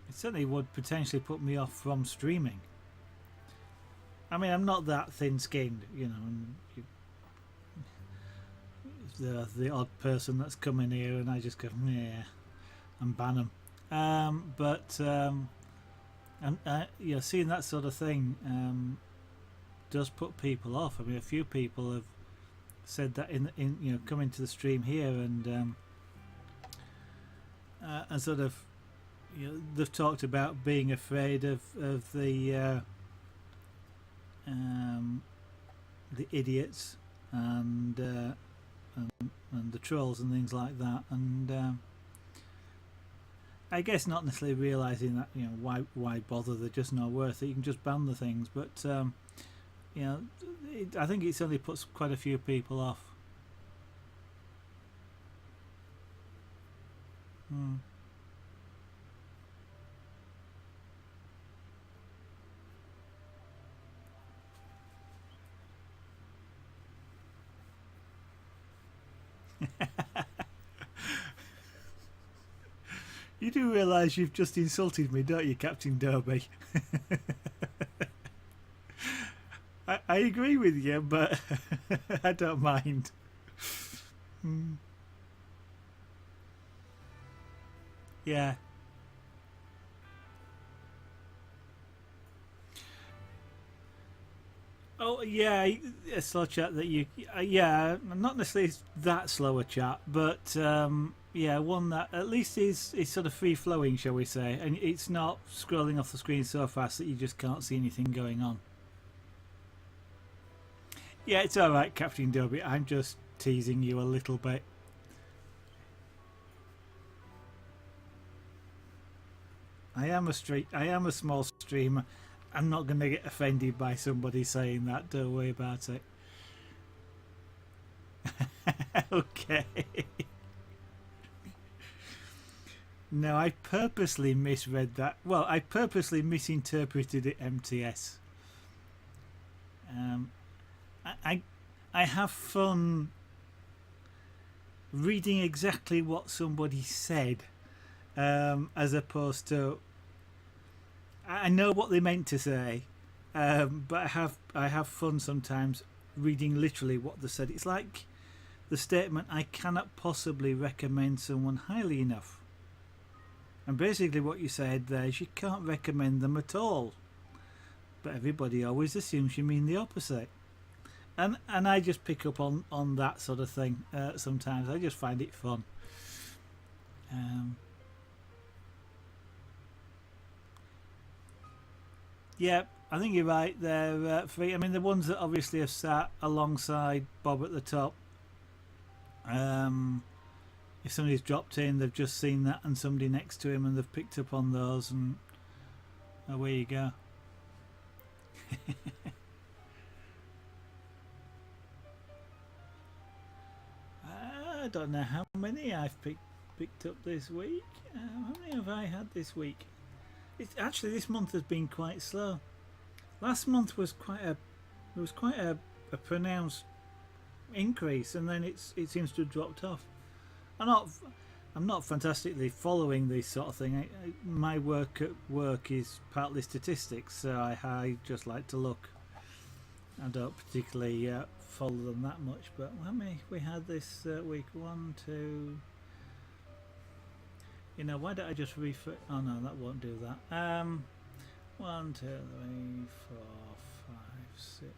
Speaker 1: it certainly would potentially put me off from streaming. I mean, I'm not that thin-skinned, and the odd person that's coming here and I just go, yeah, and ban them. And seeing that sort of thing does put people off. I mean, a few people have said that in coming to the stream here and sort of they've talked about being afraid of the idiots and the trolls and things like that, and I guess not necessarily realising that why bother, they're just not worth it. You can just ban the things, but I think it certainly puts quite a few people off. Hmm. You do realise you've just insulted me, don't you, Captain Derby? I agree with you, but I don't mind. Hmm. Yeah. Oh yeah, a slow chat that yeah, not necessarily that slow a chat, but yeah, one that at least is sort of free flowing, shall we say, and it's not scrolling off the screen so fast that you just can't see anything going on. Yeah, it's all right, Captain Dobby. I'm just teasing you a little bit. I am a small streamer. I'm not going to get offended by somebody saying that. Don't worry about it. Okay. No, I purposely misread that. Well, I purposely misinterpreted it. MTS. Um, I I have fun reading exactly what somebody said, as opposed to I know what they meant to say, but I have fun sometimes reading literally what they said. It's like the statement, "I cannot possibly recommend someone highly enough," and basically what you said there is you can't recommend them at all. But everybody always assumes you mean the opposite, and I just pick up on that sort of thing sometimes. I just find it fun. Um, Yeah, I think you're right. They're free. I mean, the ones that obviously have sat alongside Bob at the top. Um, if somebody's dropped in, they've just seen that and somebody next to him, and they've picked up on those, and away you go. I don't know how many I've picked up this week. How many have I had this week? It's actually, this month has been quite slow. Last month was quite a pronounced increase, and then it seems to have dropped off. I'm not fantastically following this sort of thing. My work at work is partly statistics, so I just like to look. I don't particularly follow them that much. But how many we had this week? One, two. Why don't I just refer? Oh no, that won't do that. 1, 2, 3, 4, 5, 6.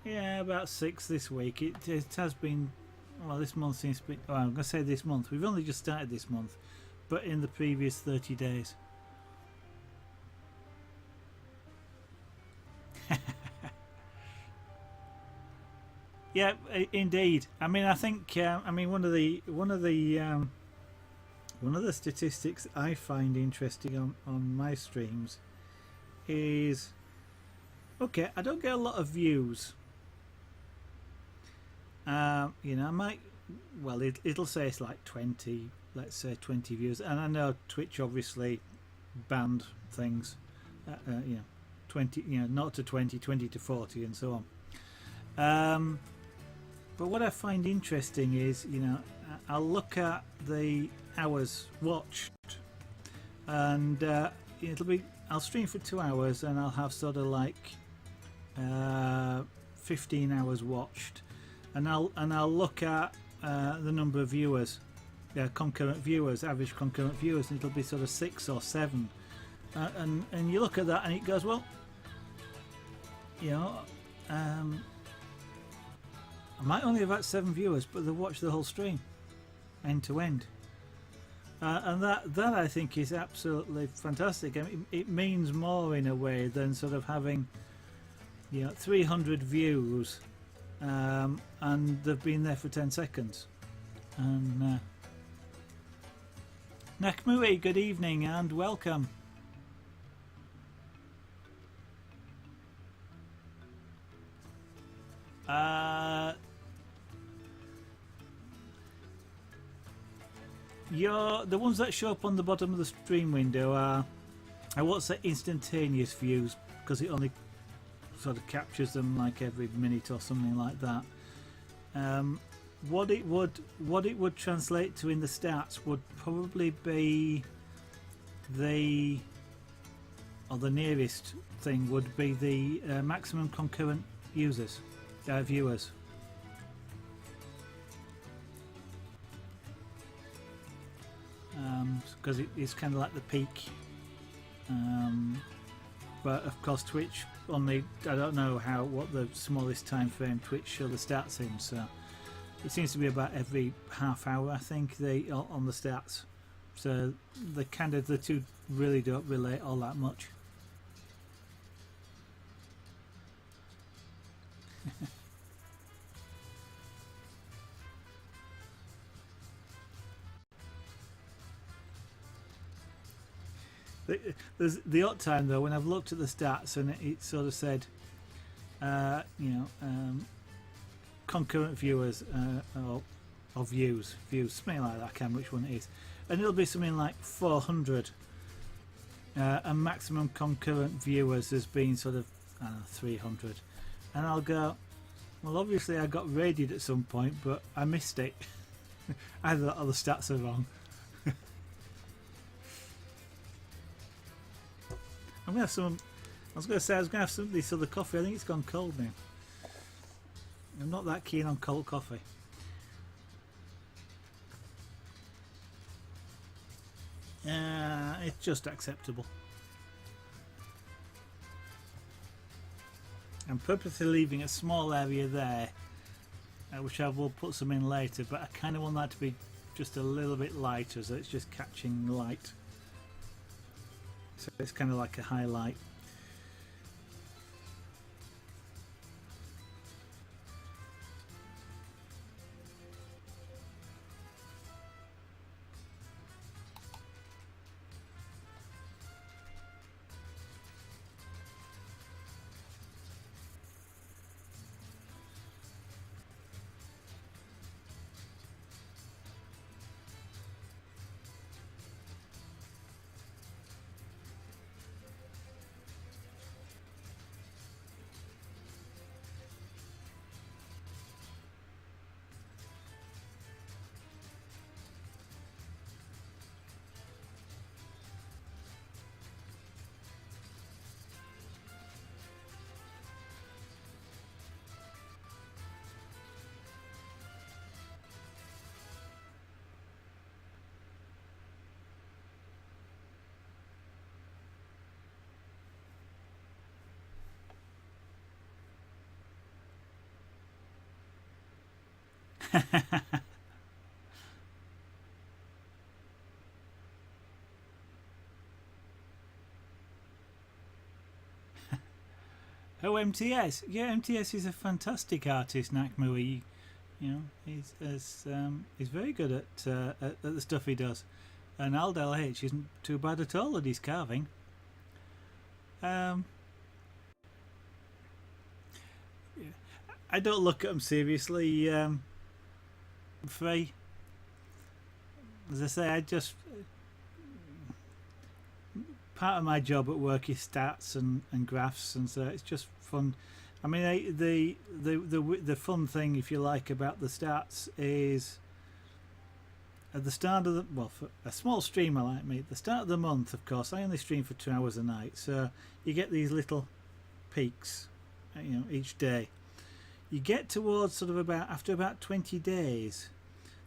Speaker 1: Yeah, about 6 this week. It has been. Well, this month seems to be. Well, I'm going to say this month. We've only just started this month, but in the previous 30 days. Yeah, indeed. I mean, I think. I mean, one of the statistics I find interesting on my streams is, okay, I don't get a lot of views. You know, I might, well, it'll say it's like 20, let's say 20 views, and I know Twitch obviously banned things, you know, 20, you know, not to 20, 20 to 40, and so on. But what I find interesting is, you know, I'll look at the hours watched, and it'll be, I'll stream for 2 hours, and I'll have sort of like 15 hours watched. And I'll look at the number of viewers, concurrent viewers, average concurrent viewers, and it'll be sort of 6 or 7. And you look at that, and it goes, well, you know, I might only have had 7 viewers, but they watched the whole stream, end to end. And that I think is absolutely fantastic. I mean, it means more in a way than sort of having, you know, 300 views. And they've been there for 10 seconds. And Nakamui, good evening and welcome. The ones that show up on the bottom of the stream window are, I won't say instantaneous views because it only sort of captures them like every minute or something like that. What it would translate to in the stats would probably be the nearest thing would be the maximum concurrent viewers, because it's kind of like the peak. But of course Twitch only, I don't know what the smallest time frame Twitch show the stats in, so it seems to be about every half hour, I think, they on the stats. So the two really don't relate all that much. There's the odd time though when I've looked at the stats and it sort of said, you know, concurrent viewers or views, something like that. I can't remember which one it is, and it'll be something like 400, and maximum concurrent viewers has been sort of, I don't know, 300, and I'll go, well, obviously I got raided at some point, but I missed it. Either that or the stats are wrong. I'm gonna have some. I was gonna say I was gonna have some of this other coffee. I think it's gone cold now. I'm not that keen on cold coffee. It's just acceptable. I'm purposely leaving a small area there, which I will put some in later. But I kind of want that to be just a little bit lighter, so it's just catching light. So it's kind of like a highlight. Oh, MTS. Yeah, MTS is a fantastic artist, Nakamura. You know, he's very good at the stuff he does. And Aldel H isn't too bad at all at his carving. Um, I don't look at them seriously, Frey. As I say, I just part of my job at work is stats and graphs, and so it's just fun. I mean, the fun thing, if you like, about the stats is at the start of for a small streamer like me, at the start of the month, of course, I only stream for 2 hours a night, so you get these little peaks, each day. You get towards sort of after about 20 days,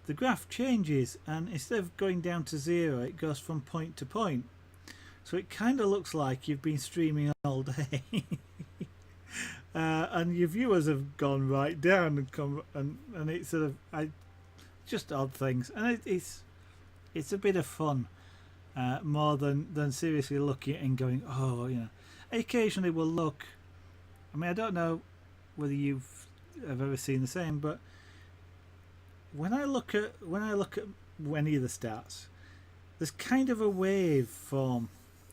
Speaker 1: the graph changes, and instead of going down to 0, it goes from point to point. So it kind of looks like you've been streaming all day. And your viewers have gone right down and it's sort of just odd things, and it's a bit of fun, more than seriously looking and going, oh, occasionally we'll look. I mean, I don't know whether you've ever seen the same, but when I look at any of the stats, there's kind of a wave form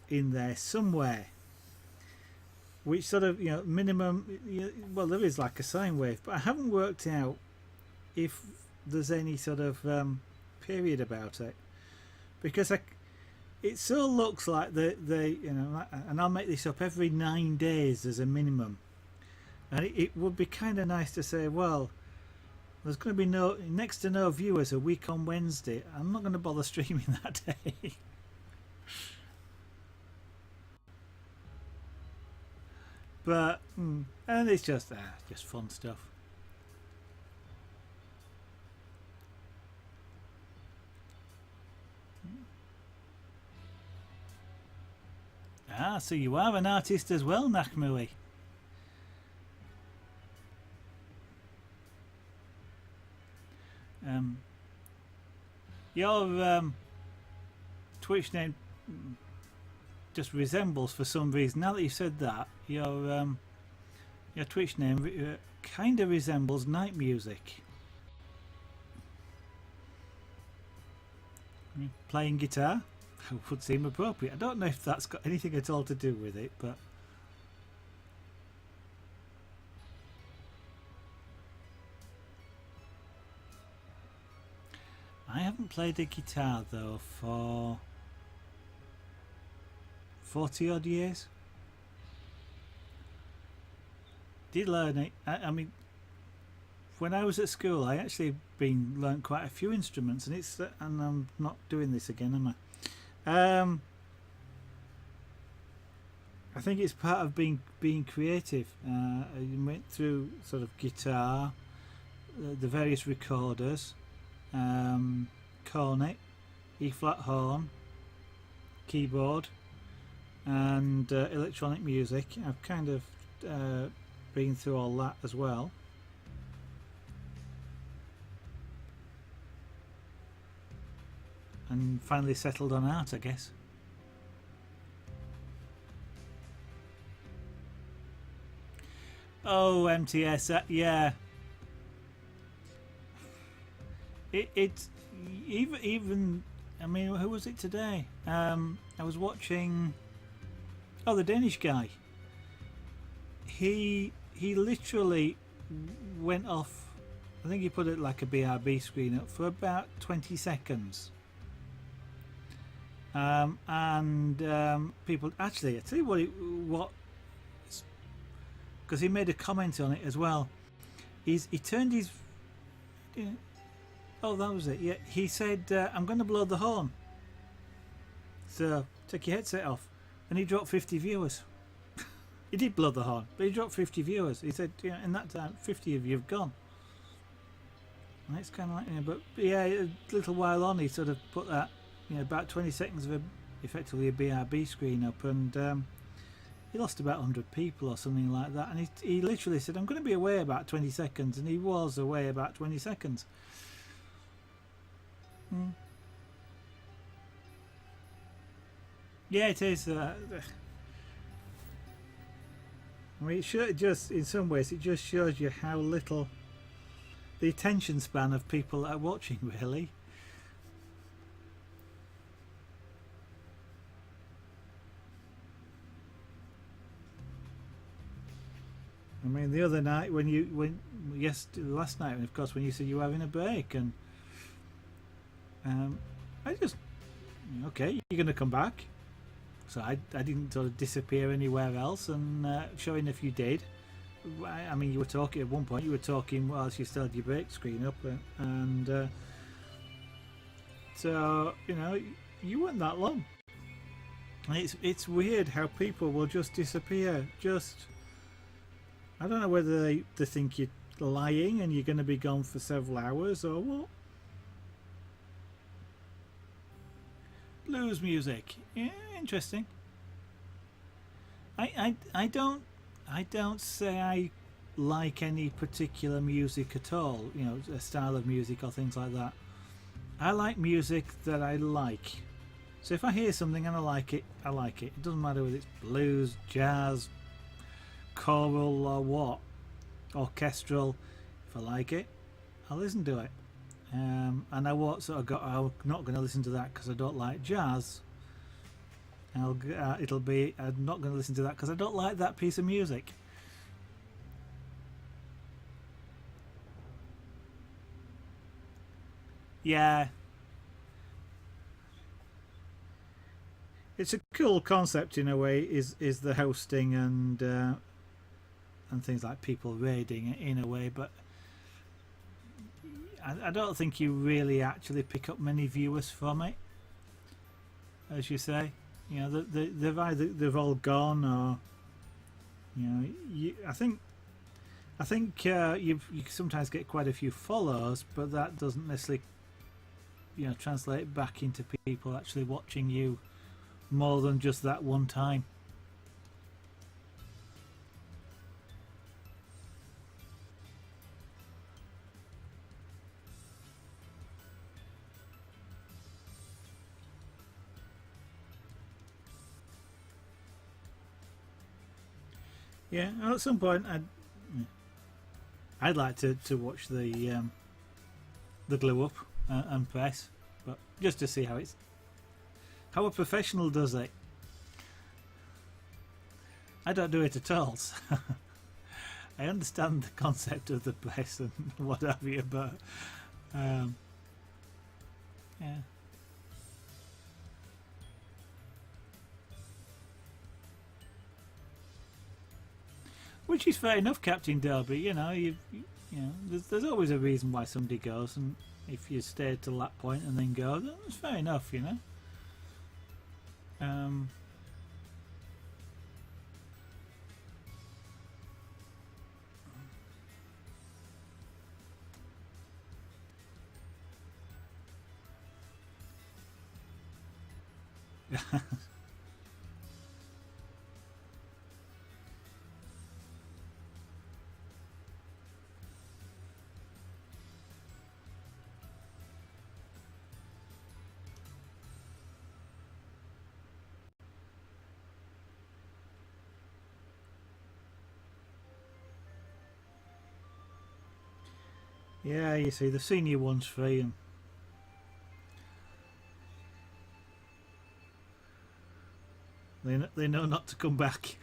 Speaker 1: in there somewhere, which sort of minimum. Well, there is like a sine wave, but I haven't worked out if there's any sort of period about it, because it so looks like they and I'll make this up, every 9 days there's a minimum, and it would be kind of nice to say, well, there's going to be next to no viewers a week on Wednesday. I'm not going to bother streaming that day. But and it's just fun stuff. So you are an artist as well, Nakamui. Your Twitch name just resembles, for some reason, now that you said that, your Twitch name kind of resembles night music. Playing guitar would seem appropriate. I don't know if that's got anything at all to do with it, but I haven't played the guitar though for 40 odd years. Did learn it. I mean, when I was at school, I actually learned quite a few instruments, and I'm not doing this again, am I? I think it's part of being creative. You went through sort of guitar, the various recorders, cornet, E flat horn, keyboard, and electronic music. I've kind of been through all that as well. And finally settled on art, I guess. Oh, MTS, yeah. It's even. I mean, who was it today? I was watching. Oh, the Danish guy. He literally went off. I think he put it like a BRB screen up for about 20 seconds. People actually, I tell you what, because he made a comment on it as well. He turned his. Oh, that was it. Yeah, he said, "I'm going to blow the horn." So take your headset off, and he dropped 50 viewers. He did blow the horn, but he dropped 50 viewers. He said, in that time, 50 of you have gone. And it's kind of like, but yeah, a little while on, he sort of put that. About 20 seconds of effectively a BRB screen up, and he lost about 100 people or something like that, and he literally said, I'm going to be away about 20 seconds, and he was away about 20 seconds. Yeah, it is. I mean, it just, in some ways, it just shows you how little the attention span of people that are watching, really. I mean, the other night last night, of course, when you said you were having a break, and I just, okay, you're going to come back. So I didn't sort of disappear anywhere else, and sure enough, you did. I mean, you were talking at one point. You were talking whilst you still had your break screen up, and so you weren't that long. And it's weird how people will just disappear. I don't know whether they think you're lying and you're going to be gone for several hours or what. Blues music, yeah, interesting. I don't say I like any particular music at all. A style of music or things like that. I like music that I like. So if I hear something and I like it, I like it. It doesn't matter whether it's blues, jazz, choral or what, orchestral. If I like it, I'll listen to it. And I won't sort of go, I'm not going to listen to that because I don't like jazz. It'll be, I'm not going to listen to that because I don't like that piece of music. Yeah, it's a cool concept in a way. Is the hosting and things like people raiding in a way, but I don't think you really actually pick up many viewers from it, as you say. They've all gone, or I think you sometimes get quite a few follows, but that doesn't necessarily translate back into people actually watching you more than just that one time. Yeah, at some point I'd like to watch the glue up and press, but just to see how a professional does it. I don't do it at all. So I understand the concept of the press and what have you, but yeah. Which is fair enough, Captain Derby. There's always a reason why somebody goes, and if you stay till that point and then go, that's fair enough. Yeah, you see, the senior one's free, and they know not to come back.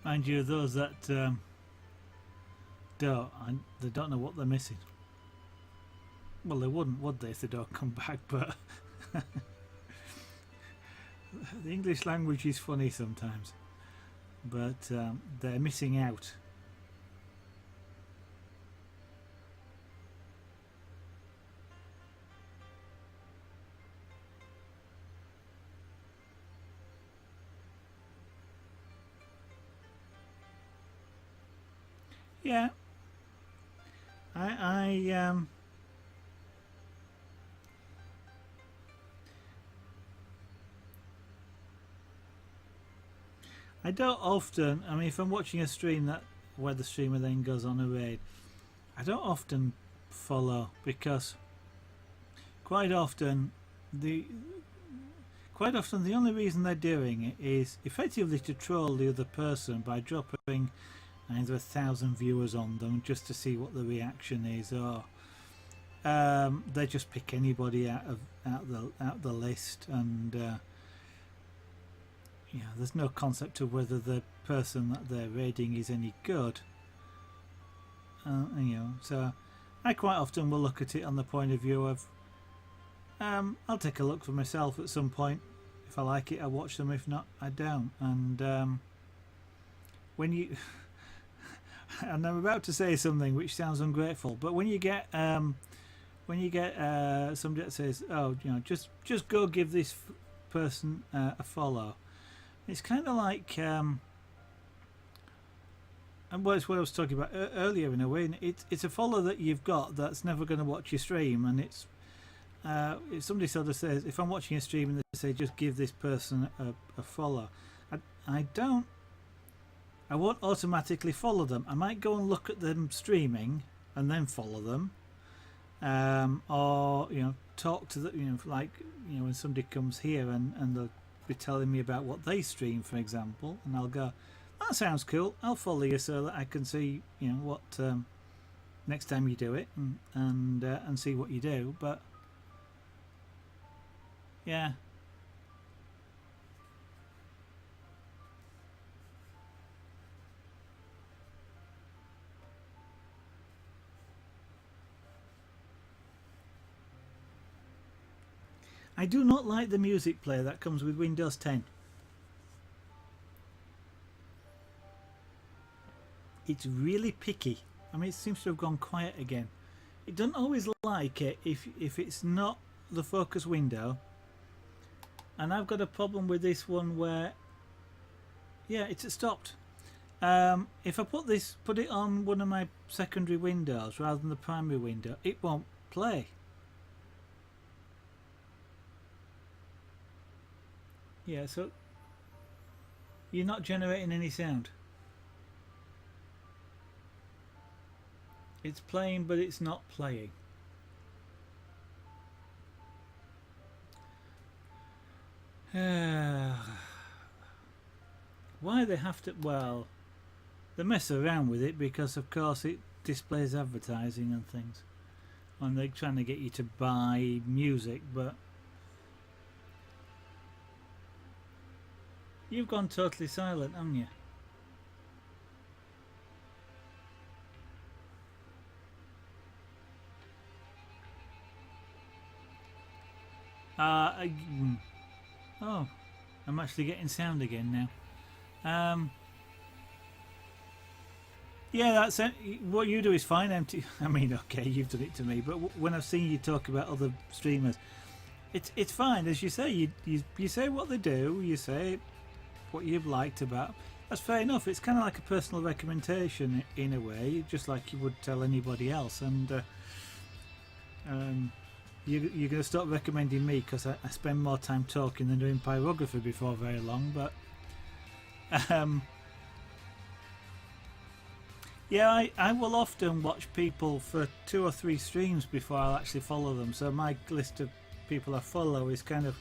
Speaker 1: Mind you, those that they don't know what they're missing. Well, they wouldn't, would they, if they don't come back? But the English language is funny sometimes. But they're missing out. Yeah, I I don't often. I mean, if I'm watching a stream that where the streamer then goes on a raid, I don't often follow because quite often the the only reason they're doing it is effectively to troll the other person by dropping either 1,000 viewers on them just to see what the reaction is, or they just pick anybody out the list, and yeah, there's no concept of whether the person that they're raiding is any good. So I quite often will look at it on the point of view of I'll take a look for myself at some point. If I like it, I watch them. If not, I don't. And when you and I'm about to say something which sounds ungrateful, but when you get somebody that says, "Oh, just go give this person a follow," it's kind of like, and it's what I was talking about earlier in a way. It's a follow that you've got that's never going to watch your stream, and it's if somebody sort of says, if I'm watching a stream and they say, "Just give this person a follow," I won't automatically follow them. I might go and look at them streaming and then follow them, or talk to them. When somebody comes here and they'll be telling me about what they stream, for example, and I'll go, "That sounds cool. I'll follow you so that I can see what next time you do it and see what you do." But yeah. I do not like the music player that comes with Windows 10. It's really picky. I mean, it seems to have gone quiet again. It doesn't always like it if it's not the focus window. And I've got a problem with this one where, yeah, it's stopped. If I put it on one of my secondary windows rather than the primary window, it won't play. Yeah, so you're not generating any sound. It's playing, but it's not playing. Why they have to? Well, they mess around with it because, of course, it displays advertising and things, and they're trying to get you to buy music, but you've gone totally silent, haven't you? Oh, I'm actually getting sound again now. Yeah, that's it. What you do is fine. I mean, okay, you've done it to me, but when I've seen you talk about other streamers, it's fine. As you say, you say what they do. You say what you've liked about. That's fair enough. It's kind of like a personal recommendation in a way, just like you would tell anybody else. And you're going to stop recommending me because I spend more time talking than doing pyrography before very long. But yeah, I will often watch people for 2 or 3 streams before I'll actually follow them. So my list of people I follow is kind of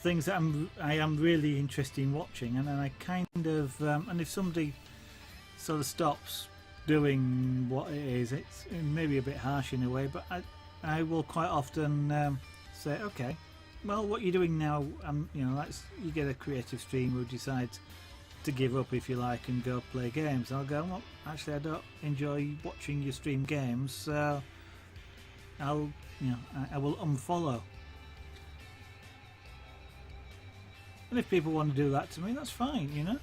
Speaker 1: things that I am really interested in watching, and then I kind of and if somebody sort of stops doing what it is, it's maybe a bit harsh in a way, but I will quite often say, okay, well, what you're doing now, you get a creative streamer who decides to give up, if you like, and go play games. I'll go, well, actually, I don't enjoy watching you stream games, so I'll, I will unfollow. And if people want to do that to me, that's fine,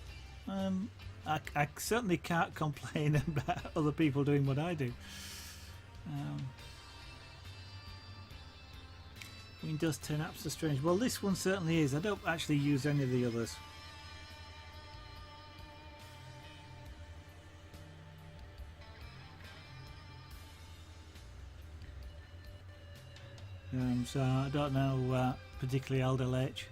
Speaker 1: I certainly can't complain about other people doing what I do. Windows 10 apps are strange. Well, this one certainly is. I don't actually use any of the others. So I don't know particularly Elder H.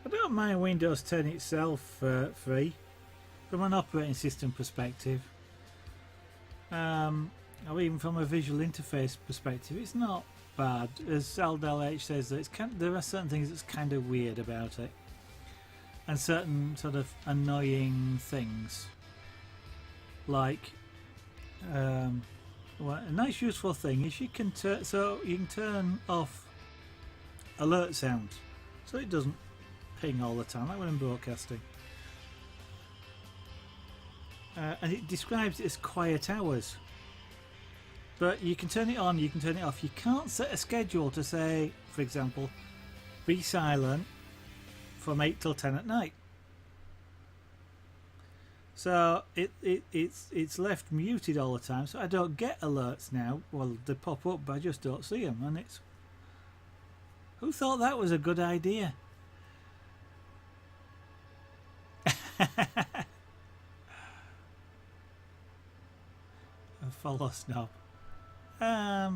Speaker 1: I don't mind Windows 10 itself free from an operating system perspective, or even from a visual interface perspective. It's not bad. As Aldel H says, that there are certain things that's kind of weird about it, and certain sort of annoying things, like well, a nice useful thing is you can turn off alert sounds so it doesn't ping all the time, like when I'm broadcasting. And it describes it as quiet hours. But you can turn it on, you can turn it off. You can't set a schedule to say, for example, be silent from 8 till 10 at night. So it's left muted all the time. So I don't get alerts now. Well, they pop up, but I just don't see them. And it's... Who thought that was a good idea? A follow snob. Yeah.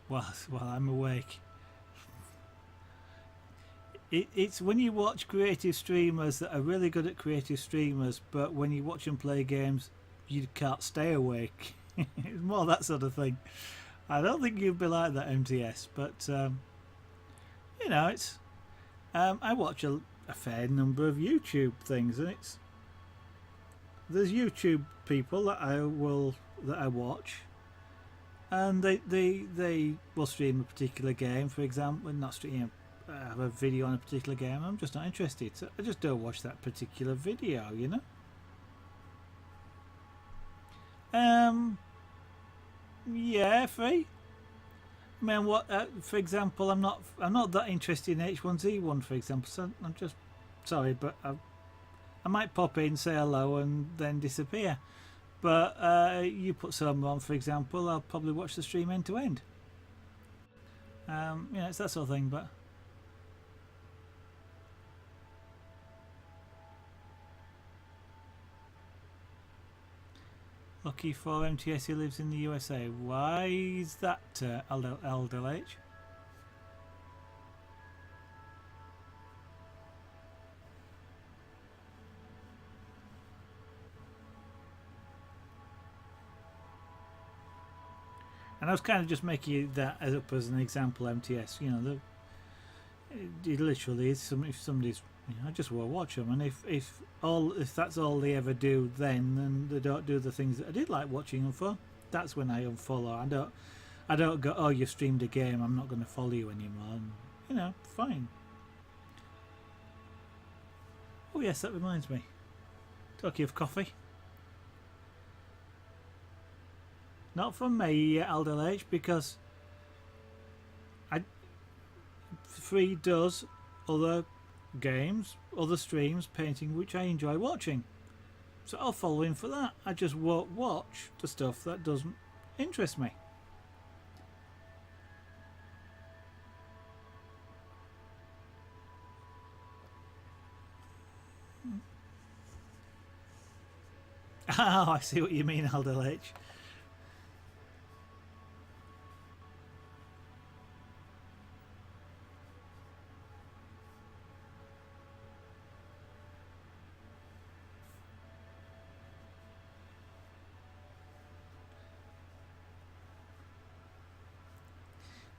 Speaker 1: While I'm awake. It's when you watch creative streamers that are really good at creative streamers, but when you watch them play games, you can't stay awake. It's more that sort of thing. I don't think you'd be like that, MTS, but it's. I watch a fair number of YouTube things, and there's YouTube people that I watch, and they will stream a particular game, for example, not stream. Have a video on a particular game. I'm just not interested, so I just don't watch that particular video. Yeah, free. I mean, what? For example, I'm not that interested in H1Z1, for example. So I'm just sorry, but I might pop in, say hello, and then disappear. But you put some on, for example, I'll probably watch the stream end to end. It's that sort of thing. But lucky for MTS, he lives in the USA. Why is that, LDLH? And I was kind of just making that up as an example, MTS. It literally is. If somebody's, I just will watch them, and if that's all they ever do, then they don't do the things that I did like watching them for. That's when I unfollow. I don't go, oh, you streamed a game, I'm not going to follow you anymore. And, fine. Oh yes, that reminds me. Talking of coffee. Not from me, Aldel H, because Free does other games, other streams, painting, which I enjoy watching. So I'll follow him for that. I just won't watch the stuff that doesn't interest me. Oh, I see what you mean, Aldel H.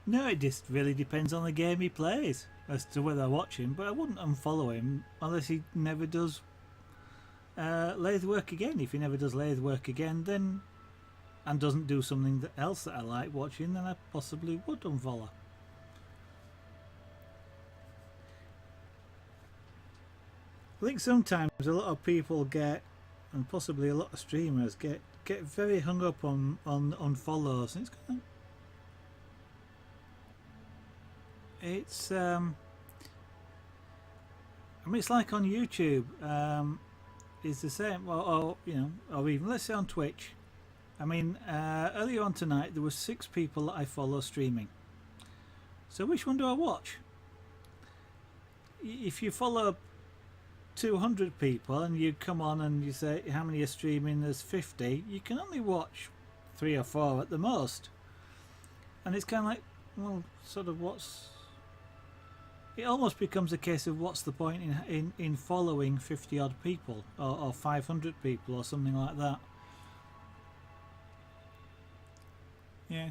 Speaker 1: No, it just really depends on the game he plays as to whether I watch him. But I wouldn't unfollow him unless he never does lathe work again. If he never does lathe work again, then and doesn't do something else that I like watching, then I possibly would unfollow. I think sometimes a lot of people get, and possibly a lot of streamers get very hung up on follows. And it's I mean, it's like on YouTube. It's the same, or you know, or even let's say on Twitch. I mean, earlier on tonight there were 6 people that I follow streaming. So which one do I watch? If you follow 200 people and you come on and you say how many are streaming, there's 50, you can only watch 3 or 4 at the most. And it's kind of like, well, sort of what's... It almost becomes a case of what's the point in following 50 odd people or 500 people or something like that. Yeah.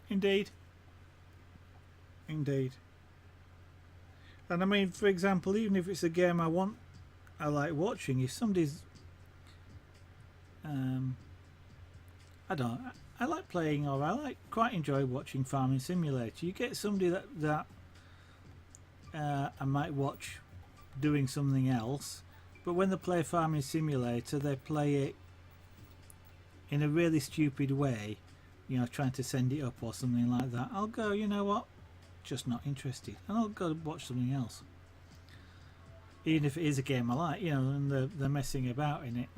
Speaker 1: Indeed. Indeed. And I mean, for example, even if it's a game I like watching, if somebody's I like playing, or I quite enjoy watching Farming Simulator. You get somebody that I might watch doing something else, but when they play Farming Simulator, they play it in a really stupid way, you know, trying to send it up or something like that. I'll go, you know what, just not interested, and I'll go watch something else, even if it is a game I like, you know, and they're messing about in it.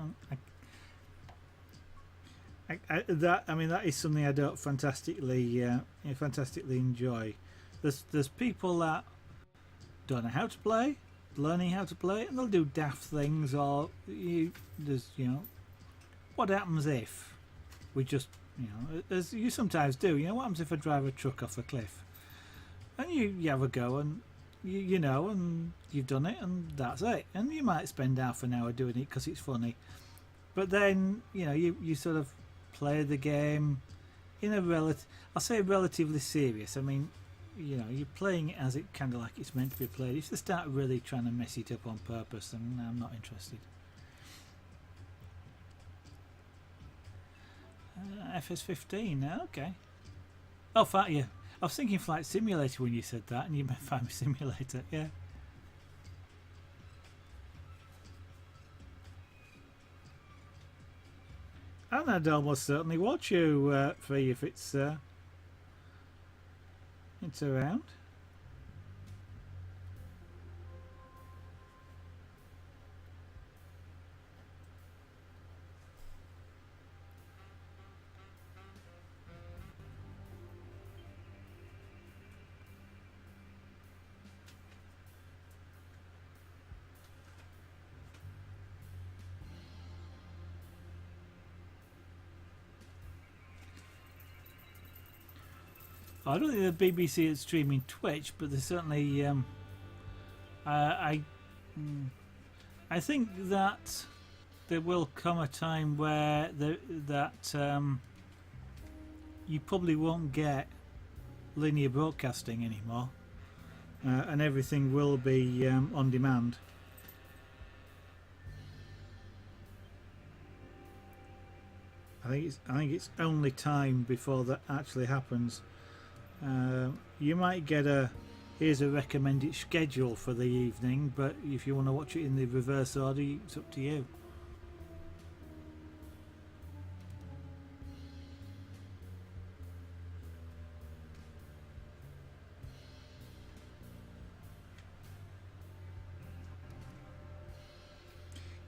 Speaker 1: I mean, that is something I don't fantastically enjoy. There's people that don't know how to play, learning how to play, and they'll do daft things, or there's, you know, what happens if we just, you know, as you sometimes do, you know, what happens if I drive a truck off a cliff, and you have a go, and you know, and you've done it, and that's it, and you might spend half an hour doing it because it's funny, but then, you know, you sort of play the game in a relatively serious. I mean, you know, you're playing it as it kind of like it's meant to be played. If they start really trying to mess it up on purpose, then I'm not interested. FS15, okay. Oh, yeah. I was thinking Flight Simulator when you said that, and you meant Farming Simulator, yeah. And I'd almost certainly watch you, Free, if it's around. I don't think the BBC is streaming Twitch, but they certainly. I think that there will come a time where you probably won't get linear broadcasting anymore, and everything will be on demand. I think it's only time before that actually happens. You might get here's a recommended schedule for the evening, but if you want to watch it in the reverse order, it's up to you.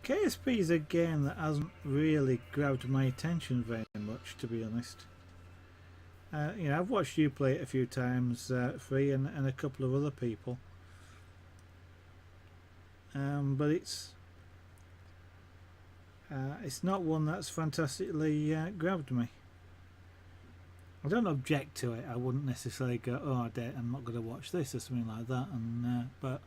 Speaker 1: KSP is a game that hasn't really grabbed my attention very much, to be honest. You know, I've watched you play it a few times, Free, and a couple of other people. But it's not one that's fantastically grabbed me. I don't object to it. I wouldn't necessarily go, oh, I'm not going to watch this or something like that. And but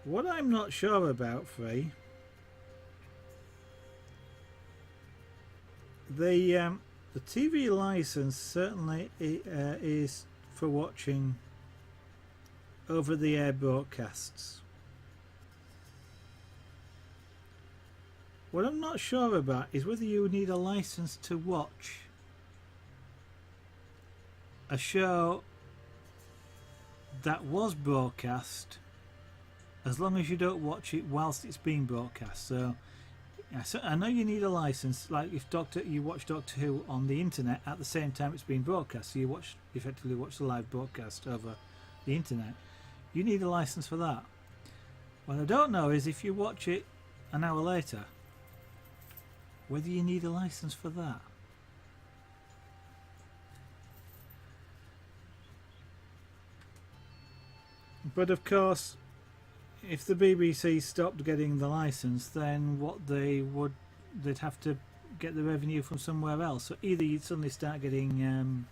Speaker 1: What I'm not sure about, Free, the TV license certainly is for watching over-the-air broadcasts. What I'm not sure about is whether you need a license to watch a show that was broadcast, as long as you don't watch it whilst it's being broadcast. So I know you need a license, like if you watch Doctor Who on the internet at the same time it's being broadcast, so you effectively watch the live broadcast over the internet. You need a license for that. What I don't know is if you watch it an hour later, whether you need a license for that. But of course, if the BBC stopped getting the license, then they'd have to get the revenue from somewhere else. So either you'd suddenly start getting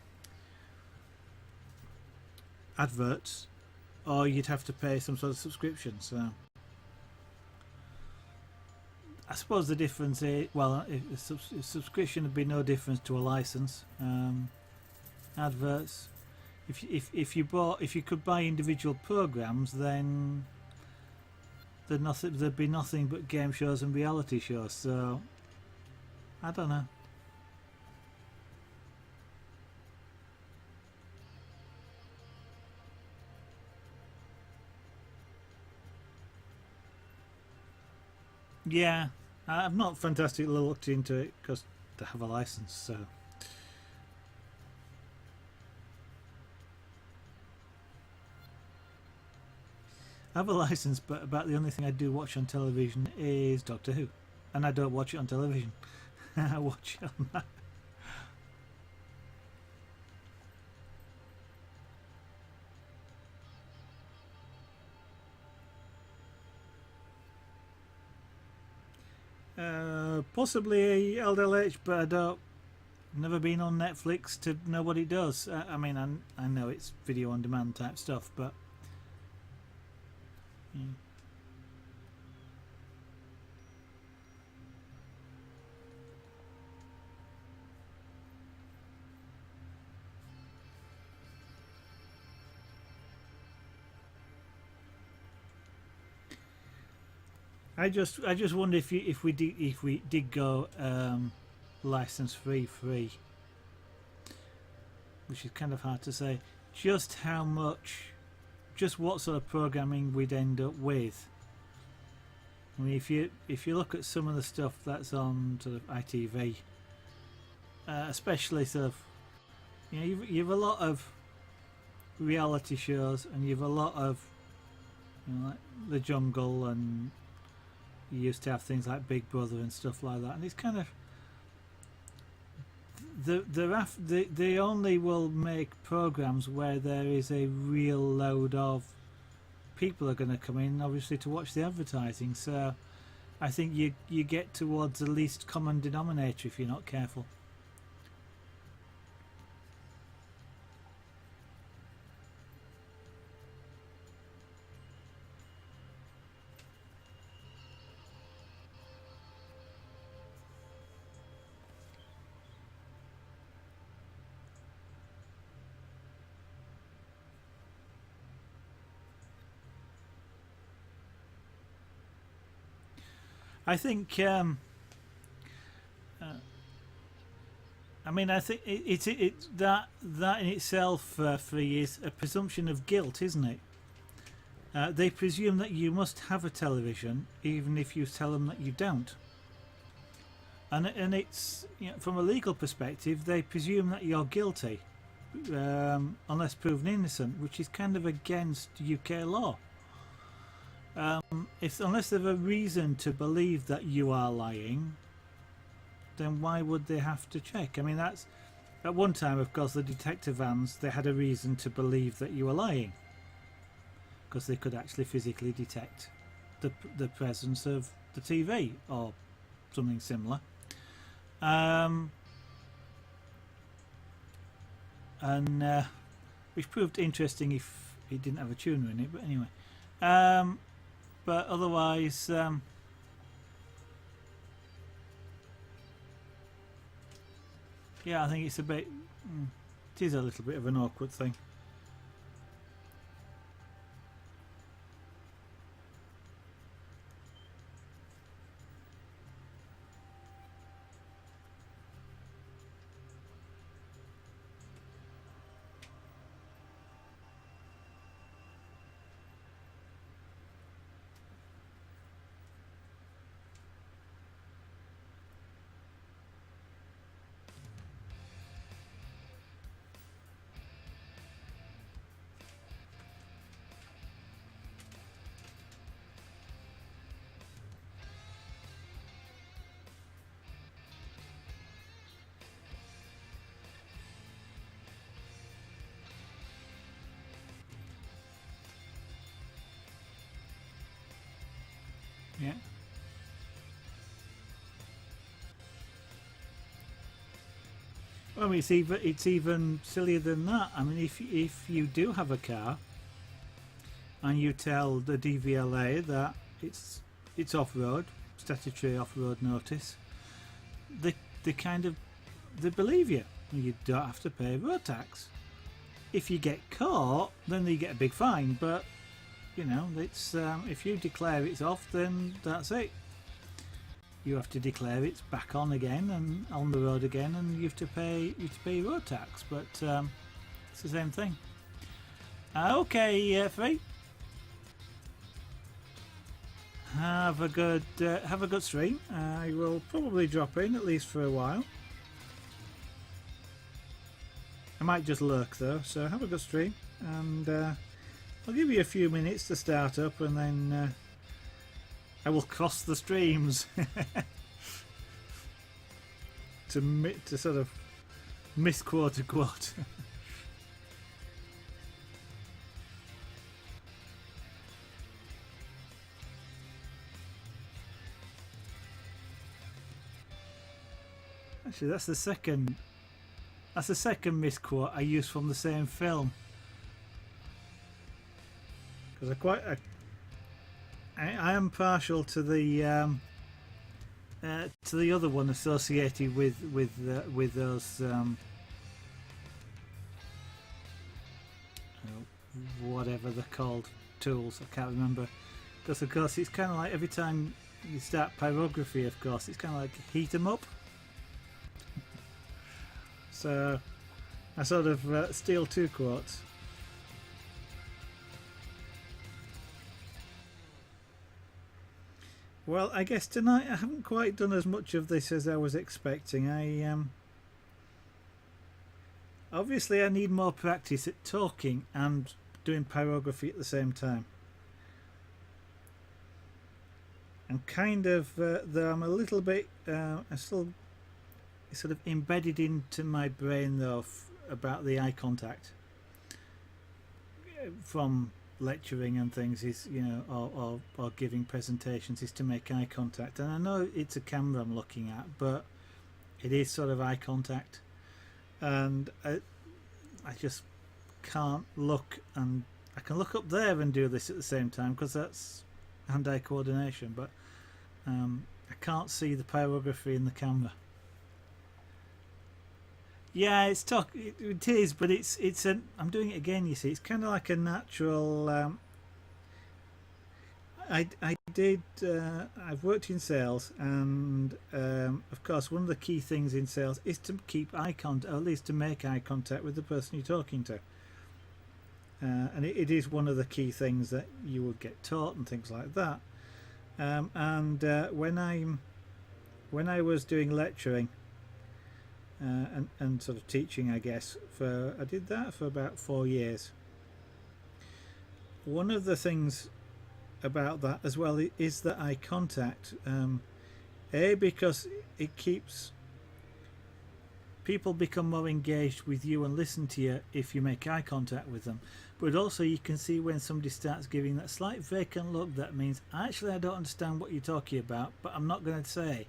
Speaker 1: adverts, or you'd have to pay some sort of subscription. So I suppose the difference is, well, if subscription would be no difference to a license. Adverts, if you could buy individual programs, then there'd be nothing but game shows and reality shows. So I don't know. Yeah, I've not fantastically looked into it because they have a license. So I have a license, but about the only thing I do watch on television is Doctor Who, and I don't watch it on television. I watch it on that. Possibly LDLH, but I don't. Never been on Netflix to know what it does. I mean, I know it's video on demand type stuff, but yeah. I just wonder if we did go license free, which is kind of hard to say, just how much, just what sort of programming we'd end up with. I mean, if you look at some of the stuff that's on sort of ITV, especially sort of, you know, you've a lot of reality shows, and you've a lot of, you know, like The Jungle, and you used to have things like Big Brother and stuff like that, and it's kind of they only will make programs where there is a real load of people are going to come in, obviously, to watch the advertising. So I think you get towards the least common denominator if you're not careful. I think. I mean, I think that in itself, Free, is a presumption of guilt, isn't it? They presume that you must have a television, even if you tell them that you don't. And it's, you know, from a legal perspective, they presume that you're guilty, unless proven innocent, which is kind of against UK law. Unless they've a reason to believe that you are lying, then why would they have to check? I mean, that's at one time, of course, the detective vans, they had a reason to believe that you were lying, because they could actually physically detect the presence of the TV or something similar. And which proved interesting if it didn't have a tuner in it, but anyway. but otherwise, yeah, I think it's a bit. It is a little bit of an awkward thing. Yeah. Well, I mean, it's even sillier than that. I mean, if you do have a car and you tell the DVLA that it's off road, statutory off road notice, they kind of they believe you. You don't have to pay road tax. If you get caught, then you get a big fine. But you know, it's if you declare it's off, then that's it. You have to declare it's back on again and on the road again, and you have to pay road tax. But it's the same thing. Okay, Free. Have a good stream. I will probably drop in at least for a while. I might just lurk though, so have a good stream, and I'll give you a few minutes to start up, and then I will cross the streams to sort of misquote a quote. Actually, that's the second misquote I used from the same film, because I am partial to the other one associated with those whatever they're called, tools. I can't remember, because of course it's kind of like every time you start pyrography, of course it's kind of like heat 'em up. So I sort of steal two quotes. Well, I guess tonight I haven't quite done as much of this as I was expecting. Obviously I need more practice at talking and doing pyrography at the same time. I'm kind of, though I'm a little bit, I still sort of embedded into my brain though about the eye contact from lecturing and things, is, you know, or giving presentations, is to make eye contact. And I know it's a camera I'm looking at, but it is sort of eye contact, and I just can't look, and I can look up there and do this at the same time because that's hand-eye coordination, but I can't see the pyrography in the camera. Yeah, it's tough. It is, but it's an. I'm doing it again. You see, it's kind of like a natural. I did. I've worked in sales, and of course, one of the key things in sales is to keep eye contact, or at least to make eye contact with the person you're talking to. And it is one of the key things that you would get taught and things like that. And when I was doing lecturing. And sort of teaching, I guess, I did that for about 4 years. One of the things about that as well is that eye contact, because it keeps people become more engaged with you and listen to you if you make eye contact with them, but also you can see when somebody starts giving that slight vacant look, that means actually I don't understand what you're talking about, but I'm not going to say.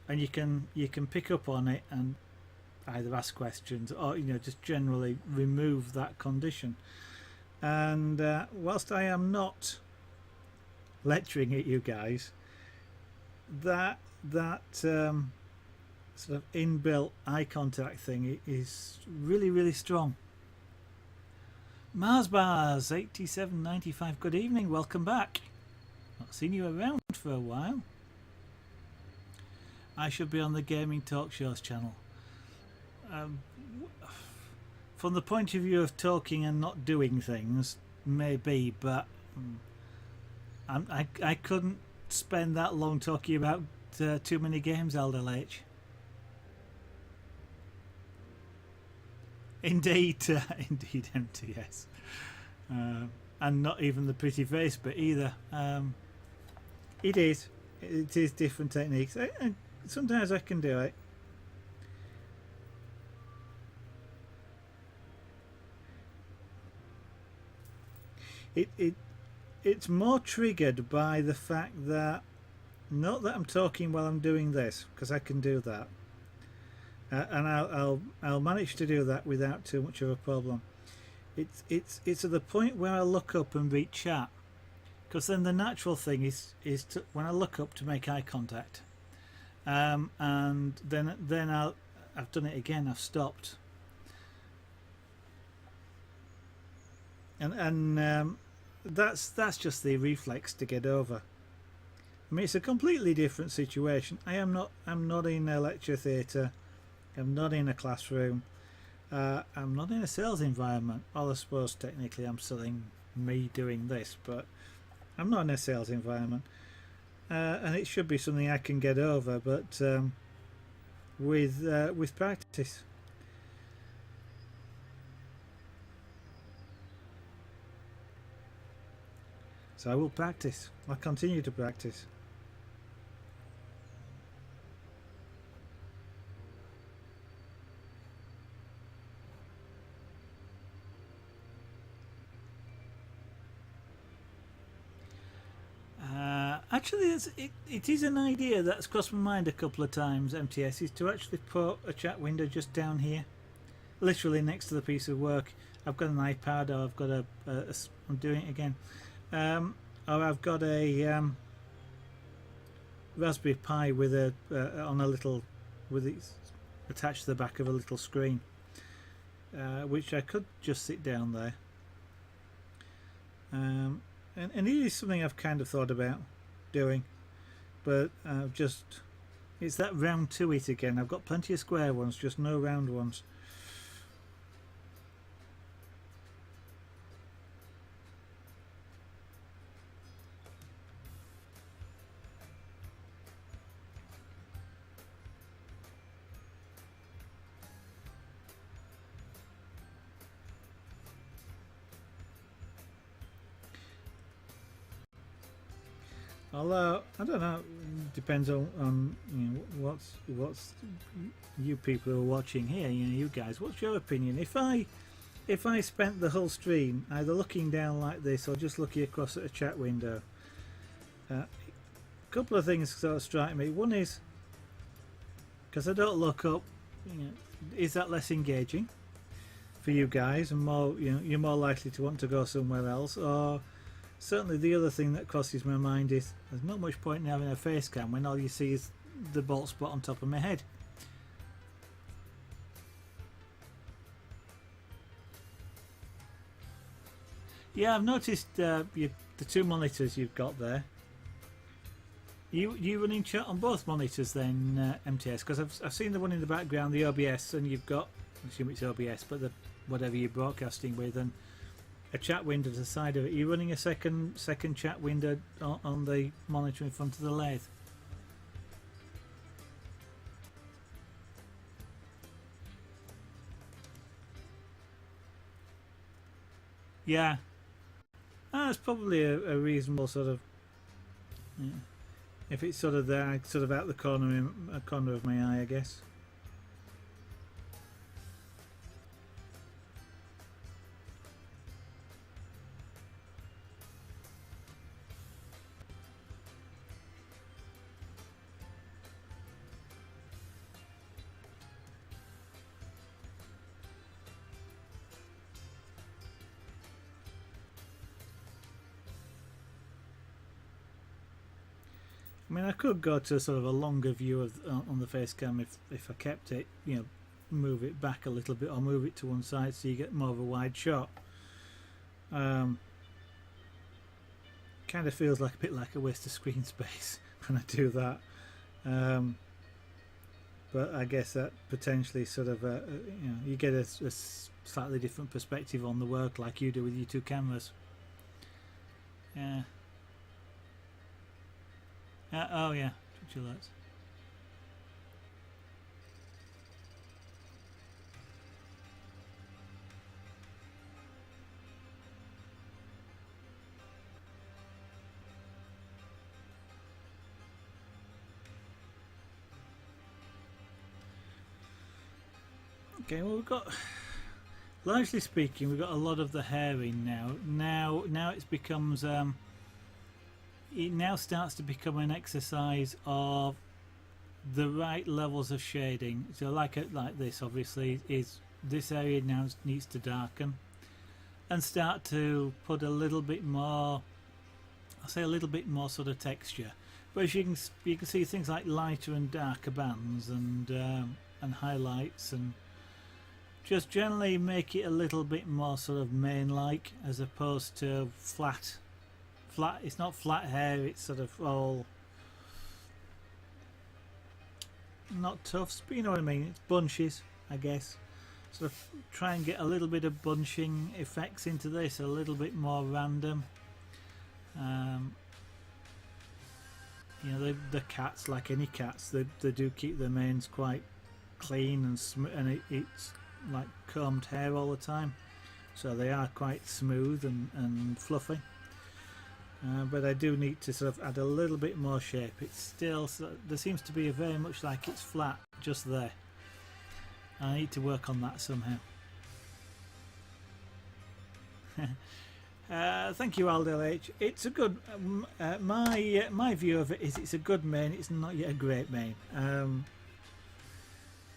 Speaker 1: And you can pick up on it and either ask questions or, you know, just generally remove that condition. And whilst I am not lecturing at you guys, that sort of inbuilt eye contact thing is really, really strong. Mars Bars 8795, good evening, welcome back. Not seen you around for a while. I should be on the Gaming Talk Shows channel. From the point of view of talking and not doing things, maybe, but I couldn't spend that long talking about too many games, Elder H. Indeed, indeed, MTS. And not even the pretty face bit either. It is different techniques. Sometimes I can do it. It's more triggered by the fact that, not that I'm talking while I'm doing this, because I can do that, and I'll manage to do that without too much of a problem. It's at the point where I look up and read chat, because then the natural thing is to, when I look up, to make eye contact, and then I've done it again. I've stopped, and that's just the reflex to get over. I mean, it's a completely different situation. I'm not in a lecture theatre. I'm not in a classroom. I'm not in a sales environment. Well, I suppose technically I'm selling me doing this, but I'm not in a sales environment. And it should be something I can get over, but with practice. So I will practice. I'll continue to practice. Actually, it is an idea that's crossed my mind a couple of times, MTS, is to actually put a chat window just down here, literally next to the piece of work. I've got an iPad, or I've got I'm doing it again, or I've got a Raspberry Pi with on a little, with it attached to the back of a little screen, which I could just sit down there. And it is something I've kind of thought about doing, but it's that round to it again. I've got plenty of square ones, just no round ones. Although I don't know, depends on what's you people who are watching here. You guys, what's your opinion? If I spent the whole stream either looking down like this or just looking across at a chat window, a couple of things sort of strike me. One is, because I don't look up, is that less engaging for you guys, and more, you're more likely to want to go somewhere else? Or certainly the other thing that crosses my mind is, there's not much point in having a face cam when all you see is the bald spot on top of my head. Yeah, I've noticed the two monitors you've got there. You running chat on both monitors then, MTS? Because I've seen the one in the background, the OBS, and you've got, I assume it's OBS, but whatever you're broadcasting with, and a chat window to the side of it. Are you running a second chat window on the monitor in front of the lathe? Yeah, that's probably a reasonable sort of. Yeah. If it's sort of there, sort of out the corner of my eye, I guess. I mean, I could go to sort of a longer view of on the face cam if I kept it, you know, move it back a little bit or move it to one side so you get more of a wide shot. Kind of feels like a bit like a waste of screen space when I do that. But I guess that potentially sort of you know, you get a slightly different perspective on the work like you do with your two cameras. Yeah. Oh yeah, Twitch alerts. Okay, well, we've got, largely speaking, we've got a lot of the hair in now. Now it becomes it now starts to become an exercise of the right levels of shading. So like this, obviously, is this area now needs to darken and start to put a little bit more, I'll say a little bit more sort of texture. But as you can see things like lighter and darker bands and highlights, and just generally make it a little bit more sort of main-like as opposed to flat. It's not flat hair, it's sort of all not tufts, but you know what I mean, it's bunches, I guess. Sort of try and get a little bit of bunching effects into this, a little bit more random. You know, the cats, like any cats, they do keep their manes quite clean and it's like combed hair all the time, so they are quite smooth and fluffy. But I do need to sort of add a little bit more shape. It's still, there seems to be a very much like it's flat just there. I need to work on that somehow. Thank you, Aldel H. It's a good. My view of it is it's a good main. It's not yet a great main.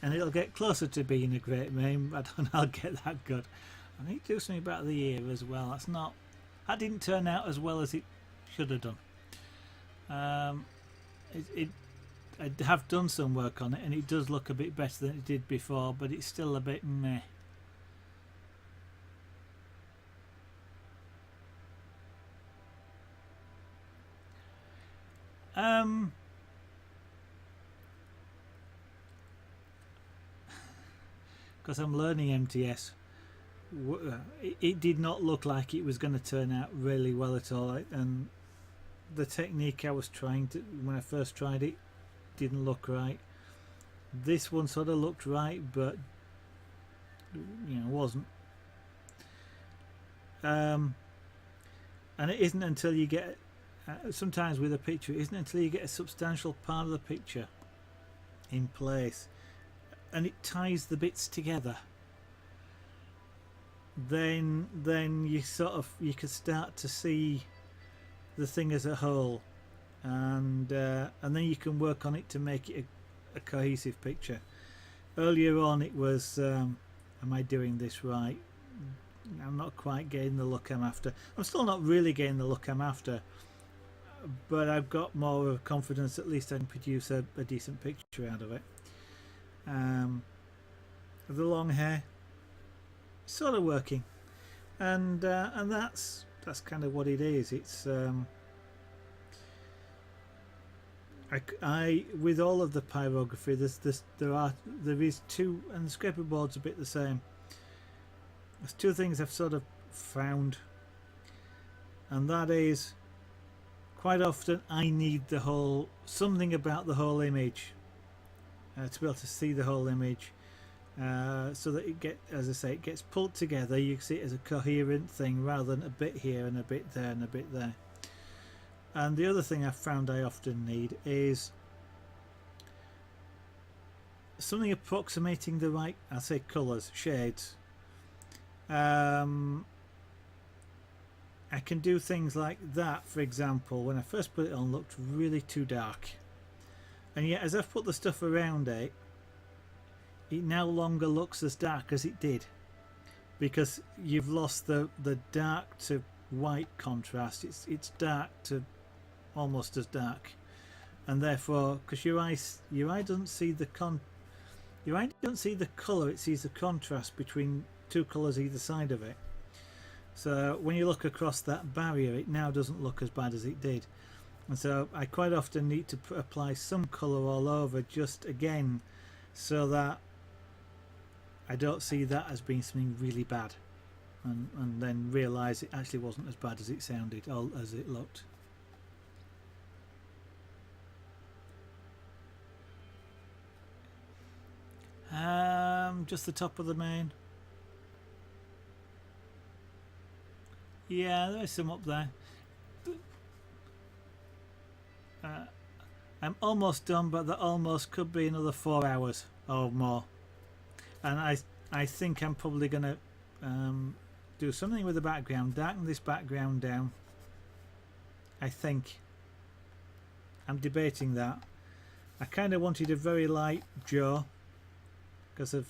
Speaker 1: And it'll get closer to being a great main, but I don't know I'll get that good. I need to do something about the ear as well. That didn't turn out as well as it should have done. I have done some work on it and it does look a bit better than it did before, but it's still a bit meh. Because I'm learning MTS, it did not look like it was going to turn out really well at all, and the technique I was trying to, when I first tried it, didn't look right. This one sort of looked right, but you know, wasn't. And it isn't until you get sometimes with a picture, it isn't until you get a substantial part of the picture in place and it ties the bits together, then you can start to see the thing as a whole, and then you can work on it to make it a cohesive picture. Earlier on it was am I doing this right? I'm not quite getting the look I'm after. I'm still not really getting the look I'm after, but I've got more of confidence. At least I can produce a decent picture out of it. The long hair, sort of working, and that's kind of what it is. It's I with all of the pyrography, there is two, and the scraper board's a bit the same. There's two things I've sort of found, and that is quite often I need something about the whole image to be able to see the whole image, so that it gets pulled together. You see it as a coherent thing rather than a bit here and a bit there and a bit there. And the other thing I've found I often need is something approximating the right, I say colours, shades. I can do things like that. For example, when I first put it on, it looked really too dark, and yet as I've put the stuff around it, it no longer looks as dark as it did, because you've lost the dark to white contrast. It's dark to almost as dark, and therefore, because your eye doesn't see the your eye doesn't see the colour, it sees the contrast between two colours either side of it. So when you look across that barrier, it now doesn't look as bad as it did. And so I quite often need to apply some colour all over, just again so that I don't see that as being something really bad, and then realise it actually wasn't as bad as it sounded or as it looked. Just the top of the main. Yeah, there's some up there. I'm almost done, but that almost could be another 4 hours or more. And I think I'm probably going to do something with the background, darken this background down. I think. I'm debating that. I kind of wanted a very light Joe, because of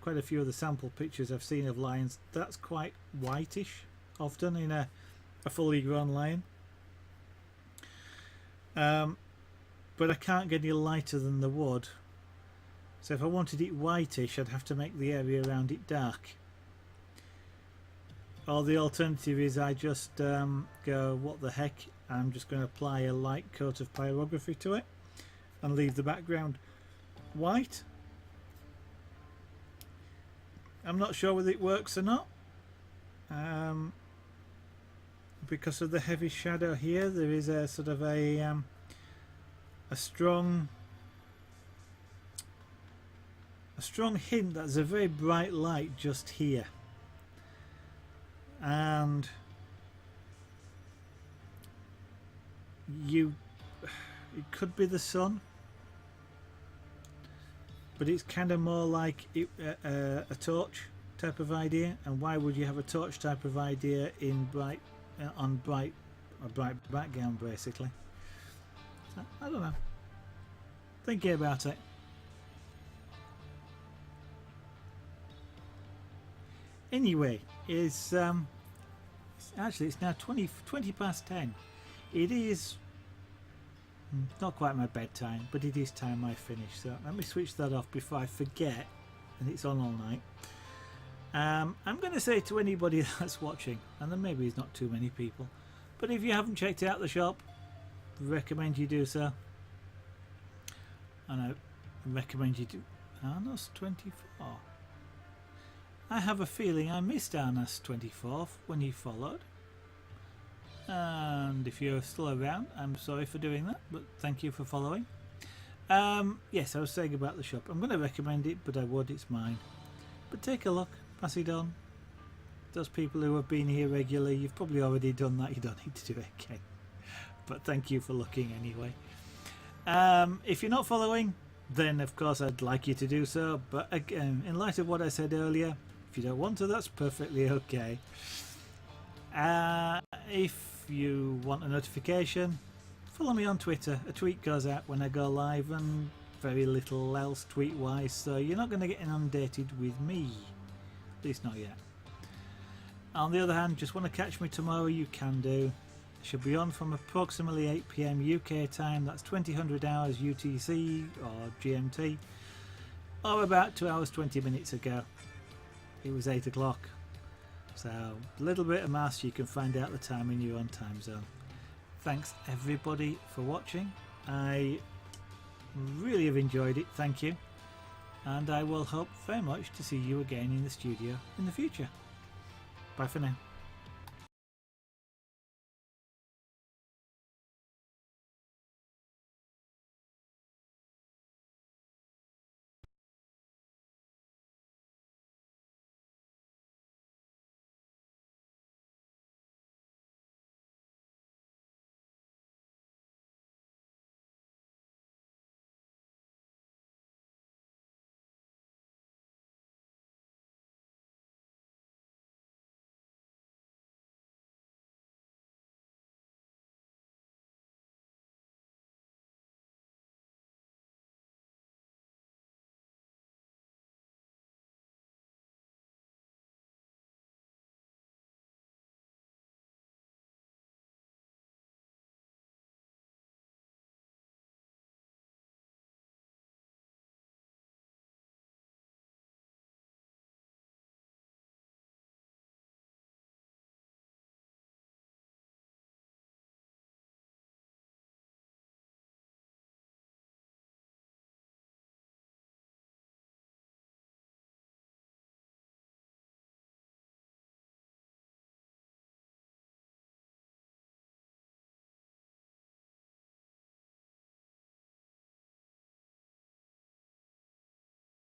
Speaker 1: quite a few of the sample pictures I've seen of lions. That's quite whitish, often in a fully grown lion. But I can't get any lighter than the wood. So if I wanted it whitish, I'd have to make the area around it dark. Or the alternative is I just go, what the heck, I'm just going to apply a light coat of pyrography to it and leave the background white. I'm not sure whether it works or not. Because of the heavy shadow here, there is a sort of a strong hint that there's a very bright light just here, and it could be the sun, but it's kind of more like a torch type of idea. And why would you have a torch type of idea in a bright background, basically? So, I don't know. Thinking about it. Anyway, it's now 20 past 10. It is not quite my bedtime, but it is time I finish. So let me switch that off before I forget, and it's on all night. I'm going to say to anybody that's watching, and then maybe it's not too many people, but if you haven't checked out the shop, recommend you do so. And I recommend you do. Arnos 24. I have a feeling I missed Arnos 24 when he followed. And if you're still around, I'm sorry for doing that, but thank you for following. Yes, I was saying about the shop. I'm going to recommend it, but it's mine. But take a look, pass it on. Those people who have been here regularly, you've probably already done that. You don't need to do it again. But thank you for looking anyway. If you're not following, then of course I'd like you to do so. But again, in light of what I said earlier, if you don't want to, that's perfectly okay. If you want a notification, follow me on Twitter. A tweet goes out when I go live, and very little else tweet wise, so you're not going to get inundated with me, at least not yet. On the other hand, just want to catch me tomorrow, you can do. I should be on from approximately 8 PM UK time. That's 2000 hours UTC or GMT, or about 2 hours 20 minutes ago. It was 8 o'clock. So a little bit of maths, you can find out the time in your own time zone. Thanks everybody for watching. I really have enjoyed it, thank you. And I will hope very much to see you again in the studio in the future. Bye for now.